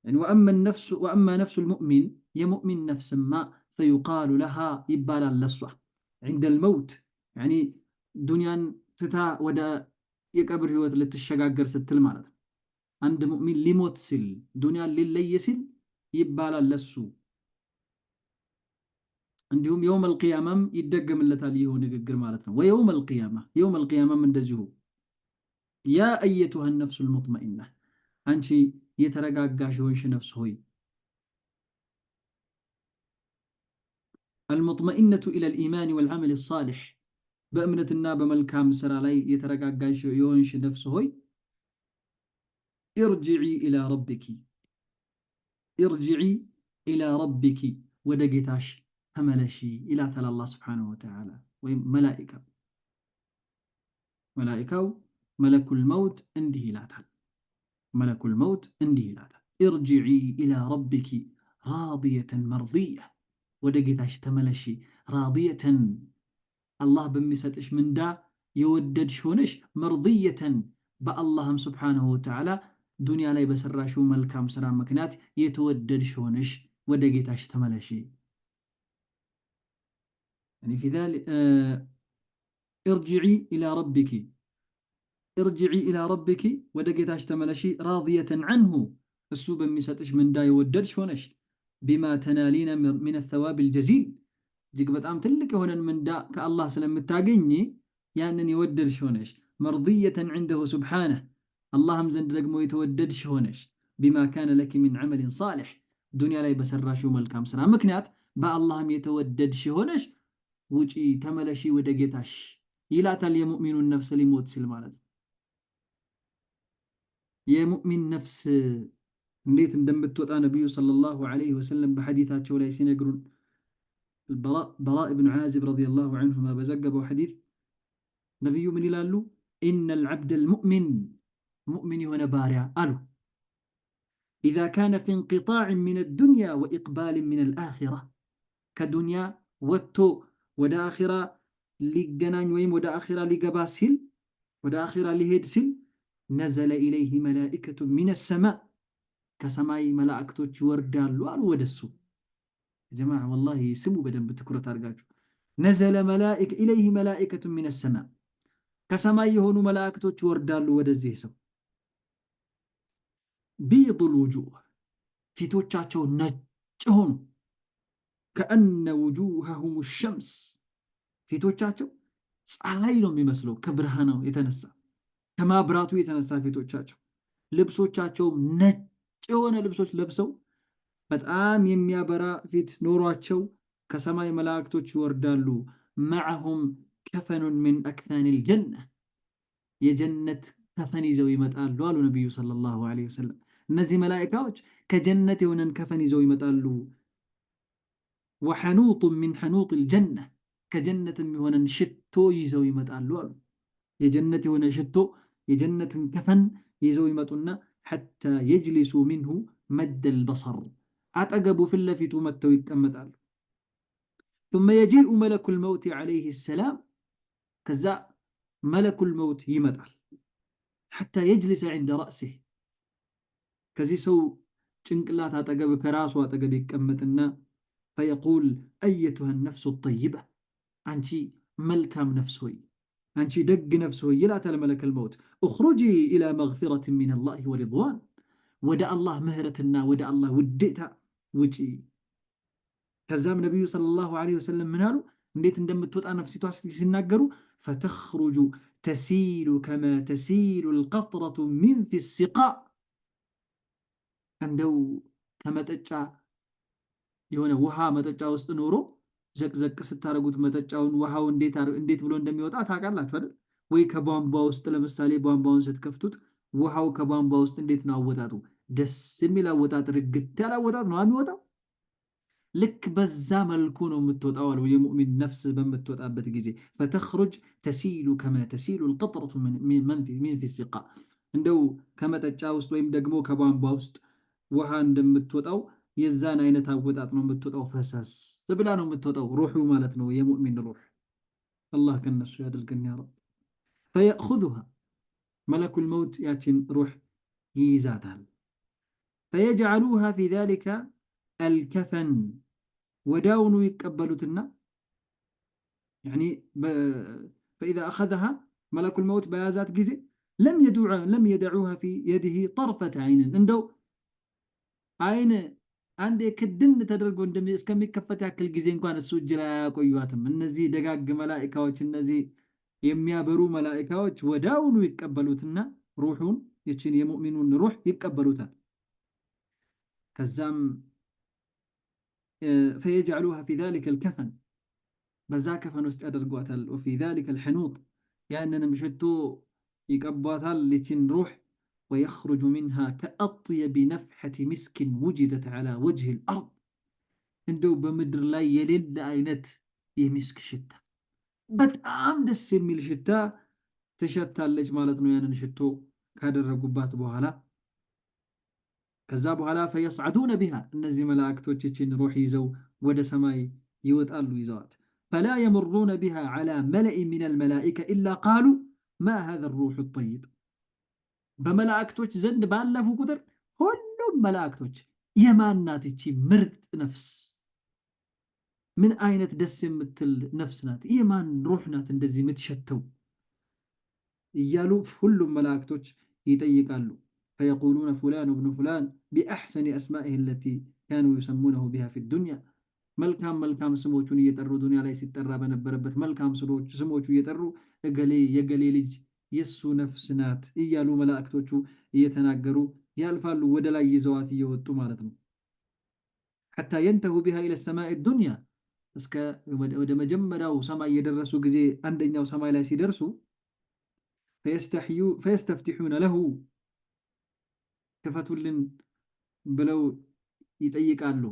يعني وأما نفس المؤمن يمؤمن نفس ما فيقال لها يبالا للصح عند الموت، يعني دنيا تتا ودا يقبر هوت لتشغاغر ستل ማለት ነው። አንድ ሙእሚን ሊሞት ሲል ዱንያ ሊለይ ሲል ይባላል ለሱ። እንዲሁም የውመል ቂያማም ይደገምለታል ይህ ንግግር ማለት ነው። የውመል ቂያማም እንደዚሁ ያ አየቱሃ ነፍሱል ሙጥመኢና አንቺ የተረጋጋሽ የሆንሽ ነፍስ ሆይ المطمئنة إلى الإيمان والعمل الصالح بأمنتنا بملكام سرى لي يترقاقاش يونش نفسه ارجعي إلى ربك، ارجعي إلى ربك ودقيتاش هملشي إلى تلا الله سبحانه وتعالى وملائكة ملك الموت انده لا تل ملك الموت انده لا تل ارجعي إلى ربك راضية مرضية ودقيتاش تملشي راضية الله بمساتش من دا يودد شونش مرضية باللهم سبحانه وتعالى دنيا لاي بسراشو ملكام سرا مكنات يتودد شونش ودقيتاش تملشي. يعني في ذلك ارجعي إلى ربك، ارجعي إلى ربك ودقيتاش تملشي راضية عنه السوب بمساتش من دا يودد شونش بما تنالين من الثواب الجزيل جيك بتعم تلك هنا من داء كالله سلام التاقيني يعني يودد شونش مرضية عنده سبحانه اللهم زند لك مو يتودد شونش بما كان لك من عمل صالح دنيا لا يبسر شو ملكام سلام مكنات با اللهم يتودد شونش وجي تملشي ودقيتاش يلا تل يمؤمن النفس لموت سلمانت يمؤمن نفس نيت اندمت وطا نبي صلى الله عليه وسلم بحديثات شو لا يقولون براء بن عازب رضي الله عنهما بزقبوا حديث نبي من يلالو إن العبد المؤمن مؤمن ونبارع قالوا إذا كان في انقطاع من الدنيا وإقبال من الآخرة كدنيا وتو ودا آخرة لجنان ويم ودا آخرة لجباسل ودا آخرة لهدسل نزل إليه ملائكة من السماء كسماي ملائكة وردالو قالوا ودسو جماعة والله سمو بدن بتكرة أرجاجو نزل إليه ملائكة من السماء كسماء يهونوا ملائكة وردالو ودزيسو بيض الوجوه في توجاتشو نجهون كأن وجوههم الشمس في توجاتشو ፀሐይሎም የሚመስለው ከብርሃኑ የተነሳ ከማብራቱ የተነሳ ፊቶቻቸው ልብሶቻቸው ነጭ የሆነ ልብሶች ለብሰው በጣም የሚያበራ ፊት ኖሯቸው ከሰማይ መላእክቶች ይወርዳሉ። معهم كفن من أكفان الجنة የጀነት ከፈን ይዘው ይመጣሉ አሉ ነብዩ ሰለላሁ ዐለይሂ ወሰለም። እነዚህ መላእክቶች ከጀነት የሆነን ከፈን ይዘው ይመጣሉ። وحنوط من حنوط الجنة ከጀነትም የሆነን ሽቶ ይዘው ይመጣሉ አሉ። የጀነት የሆነ ሽቶ የጀነትን ከፈን ይዘው ይመጡና حتى يجلسوا منه مد البصر አጠገቡ ፊት ለፊቱ መጥተው ይቀመጣሉ። ثم يجيء ملك الموت عليه السلام ከዛ ملك الموت ይመጣል حتى يجلس عند رأسه ከዚህ ሰው ጭንቅላት አጠገብ ከራሱ አጠገብ ይቀመጥና فيقول أيتها النفس الطيبة አንቺ መልካም ነፍስ ሆይ አንቺ ደግ ነፍስ ሆይ ይላታል ملك الموت اخرجي إلى مغفرة من الله ورضوان ወደ አላህ ምህረትና ወደ አላህ ውዴታ ውጪ። ከዛም ነብዩ ሰለላሁ ዐለይሂ ወሰለም ምን አሉ? እንዴት እንደምትወጣ ነፍሲቷ ሲናገሩ فتخرج تسيل كما تسيل القطرة من في السقاء እንደው ከመጠጫ የሆነ ውሃ መጠጫ ውስጥ ኖሮ ዘቅዘቅ ስታረጉት መጠጫውን ውሃው እንዴት ብሎ እንደሚወጣ ታውቃላችሁ አይደል? ወይ ከቧንቧ ውስጥ ለምሳሌ ቧንቧውን ስትከፍቱት ውሃው ከቧንቧ ውስጥ እንዴት ነው አወጣጡ? ደስ የሚል አወጣጥ፣ ርግት ያለ አወጣጥ ነው የሚወጣው። ልክ በዛ መልኩ ነው የምትወጣው አሉ የሙእሚን ነፍስ በምትወጣበት ጊዜ فتخرج تسيل كما تسيل القطرة من في السقاء እንደው ከመጠጫ ውስጥ ወይም ደግሞ ከቧንቧ ውስጥ ውሃ እንደምትወጣው የዛን አይነት አወጣጥ ነው የምትወጣው። ፈሰስ ብላ ነው የምትወጣው ሩሑ ማለት ነው የሙእሚን ሩህ። አላህ ከነሱ ያድርገን ያ ረብ። فيأخذها ملك الموت ياتين روح ييزاتال فيجعلوها في ذلك الكفن وداونو يقبلوتنا يعني فإذا أخذها ملك الموت بيازات جزء لم يدعوها في يده طرفة عين اندو عين عندي كدن تدرجو እንደሚ እስከሚከፈት ያክል ጊዜ እንኳን እሱ እጅ ላይ አያቆዩአትም እነዚህ ደጋግ መላእክቶች እነዚህ የሚያበሩ መላእክቶች ወዳውኑ ይቀበሉትና ሩሑን ይችን የሙእሚኑን ሩህ ይቀበሉታል ከዛም فيجعلوها في ذلك الكفن بذا كفن ውስጥ ያደርጓታል وفي ذلك الحنوط ያንንም ሽቶ ይቀቧታል لችን ሩህ ويخرج منها كأطيب نفحة مسك وجدت على وجه الأرض እንደው በምድር ላይ የሌለ አይነት የሚስክ ሽታ በጣም ደስ የሚል ሽታ ትሸታለች ማለት ነው ያንን ሽቶ ካደረጉባት በኋላ ከዛ በኋላ فيصعدون بها እነዚህ መላእክቶች እቺን ሩህ ይዘው ወደ ሰማይ ይወጣሉ ይዘዋት فلا يمرون بها على ملأ من الملائكة إلا قالوا ما هذا الروح الطيب በመላእክቶች ዘንድ ባለፉ ቁጥር ሁሉም መላእክቶች የማናት እቺ ምርጥ ነፍስ ምን አይነት ደስ የምትል ነፍስ ናት የማን ሩህ ናት እንደዚህ የምትሸተው እያሉ ሁሉም መላእክቶች ይጠይቃሉ فيقولون فلان ابن فلان بأحسن أسمائه التي كانوا يسمونه بها في الدنيا መልካም ስሞቹን እየጠሩ ዱንያ ላይ ሲጠራ በነበረበት መልካም ስሞቹ እየጠሩ እገሌ የገሌ ልጅ የሱ ነፍስ ናት እያሉ መላእክቶቹ እየተናገሩ ያልፋሉ ወደ ላይ ይዘዋት እየወጡ ማለት ነው حتى ينتهوا بها إلى السماء الدنيا እስከ ወደ መጀመሪያው ሰማይ የደረሱ ጊዜ አንደኛው ሰማይ ላይ ሲደርሱ فيستفتحون له ክፈቱልን ብለው ይጠይቃሉ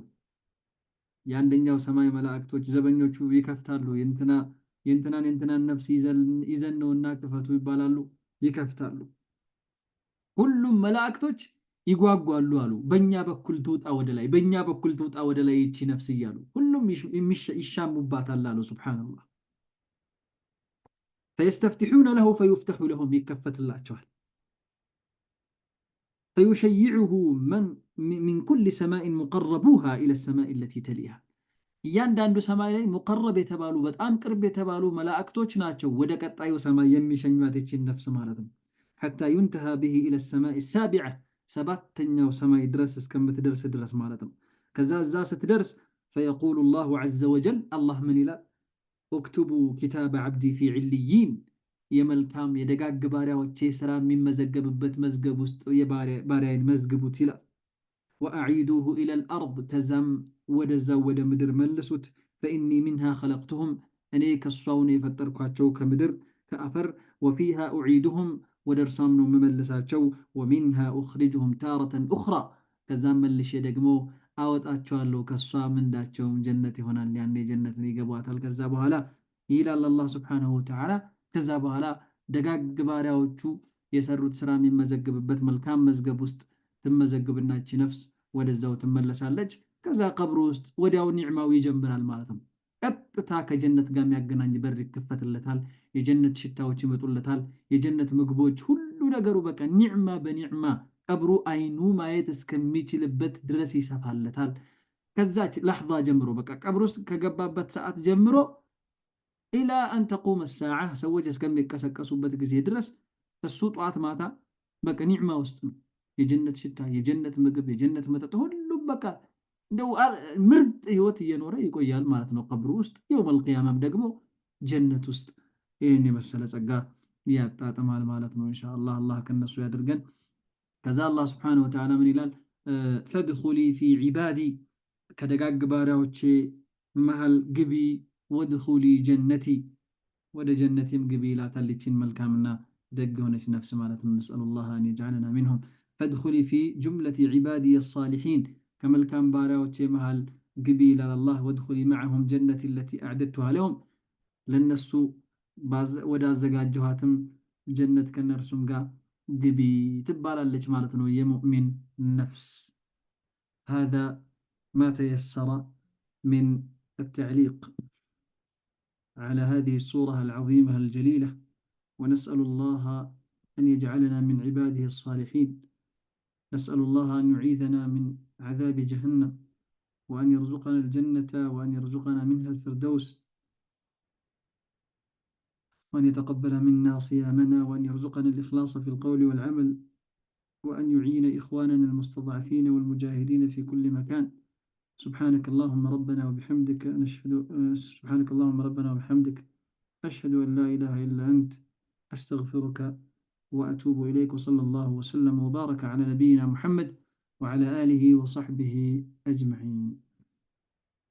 የአንደኛው ሰማይ መላእክቶች ዘበኞቹ ይከፍታሉ የእንትናን ነፍስ ይዘን ነውና ክፈቱ ይባላሉ ይከፍታሉ ሁሉም መላእክቶች ይጓጓሉ አሉ በእኛ በኩል ትውጣ ወደ ላይ ይቺ ነፍስ እያሉ ሁሉም ይሻሙባታል አሉ ሱብሃንአላህ فيستفتحون له فيفتح لهم يكفت الله فيشيعه من كل سماء مقربوها إلى السماء التي تليها እያንዳንዱ ሰማይ ላይ ሙቀረብ የተባሉ በጣም ቅርብ የተባሉ መላእክቶች ናቸው ወደ ቀጣዩ ሰማይ የሚሸኟት እቺን ነፍስ ማለት ነው حتى ينتهى به إلى السماء السابعة ሰባተኛው ሰማይ ድረስ እስከምትደርስ ድረስ ማለት ነው ከዛ እዛ ስትደርስ فيقول الله عز وجل الله من ይላል اكتبوا كتاب عبدي في عليين የመልካም የደጋግ ባሪያዎቼ ስራ የሚመዘገብበት መዝገብ ውስጥ የባሪያዬን መዝግቡት ይላል وأعيدوه إلى الأرض كزم ودزو ودمدر ملسوت فإني منها خلقتهم أني كالصون فتركاتشو كمدر كأفر وفيها أعيدهم ودرسامنو مملساتشو ومنها أخرجهم تارة أخرى كزم ملش يدقمو أوت أتشوالو كالصام من داتشو جنة هنا لأني جنة نيقبوات الكذابها لا إلى الله سبحانه وتعالى كذابها لا دقاق باريوتشو يسروا تسرام مزقب بت ملكام مزقب وست تمزقبنا እቺ ነፍስ ወደዛው ትመለሳለች ከዛ ቀብሩ ውስጥ ወዲያው ኒዕማው ይጀምራል ማለት ነው ቀጥታ ከጀነት ጋር የሚያገናኝ በር ይከፈትለታል የጀነት ሽታዎች ይመጡለታል የጀነት ምግቦች ሁሉ ነገሩ በቃ ኒዕማ በኒዕማ ቀብሩ አይኑ ማየት እስከሚችልበት ድረስ ይሰፋለታል ከዛች ለሕዛ ጀምሮ በቃ ቀብሩ ውስጥ ከገባበት ሰዓት ጀምሮ إلى أن تقوم الساعة ሰዎች እስከሚቀሰቀሱበት ጊዜ ድረስ እሱ ጧት ማታ በቃ ኒዕማ ውስጥ ነው የጀነት ሽታ የጀነት ምግብ የጀነት መጠጥ ሁሉም በቃ እንደው ምርጥ ህይወት እየኖረ ይቆያል ማለት ነው ቀብሩ ውስጥ የውመል ቂያማም ደግሞ ጀነት ውስጥ ይሄን የመሰለ ጸጋ ያጣጥማል ማለት ነው ኢንሻአላህ አላህ ከነሱ ያድርገን ከዛ አላህ Subhanahu Wa Ta'ala ምን ይላል ፈድኹሊ ፊ ዒባዲ ከደጋግ ባሪያዎቼ መሃል ግቢ ወድኹሊ ጀነቲ ወደ ጀነቴም ግቢ ይላታል ይችን መልካምና ደግ ሆነች ነፍስ ማለት ነው ነስአሉላህ አን يجعلنا منهم فادخلي في جملة عبادي الصالحين كما الكام باراوتي مهال قبيل الله وادخلي معهم جنة التي أعددتها لهم لنسو ودا الزقاج جهاتم جنة كنرسم قا قبي تبالا اللي مالتنا يا مؤمن النفس هذا ما تيسر من التعليق على هذه الصورة العظيمة الجليلة ونسأل الله أن يجعلنا من عباده الصالحين. نسأل الله أن يعيذنا من عذاب جهنم، وأن يرزقنا الجنة، وأن يرزقنا منها الفردوس، وأن يتقبل منا صيامنا، وأن يرزقنا الإخلاص في القول والعمل، وأن يعين إخواننا المستضعفين والمجاهدين في كل مكان. سبحانك اللهم ربنا وبحمدك سبحانك اللهم ربنا وبحمدك أشهد أن لا إله إلا أنت، أستغفرك وأتوب إليك. وصلى الله وسلم وبارك على نبينا محمد وعلى آله وصحبه أجمعين.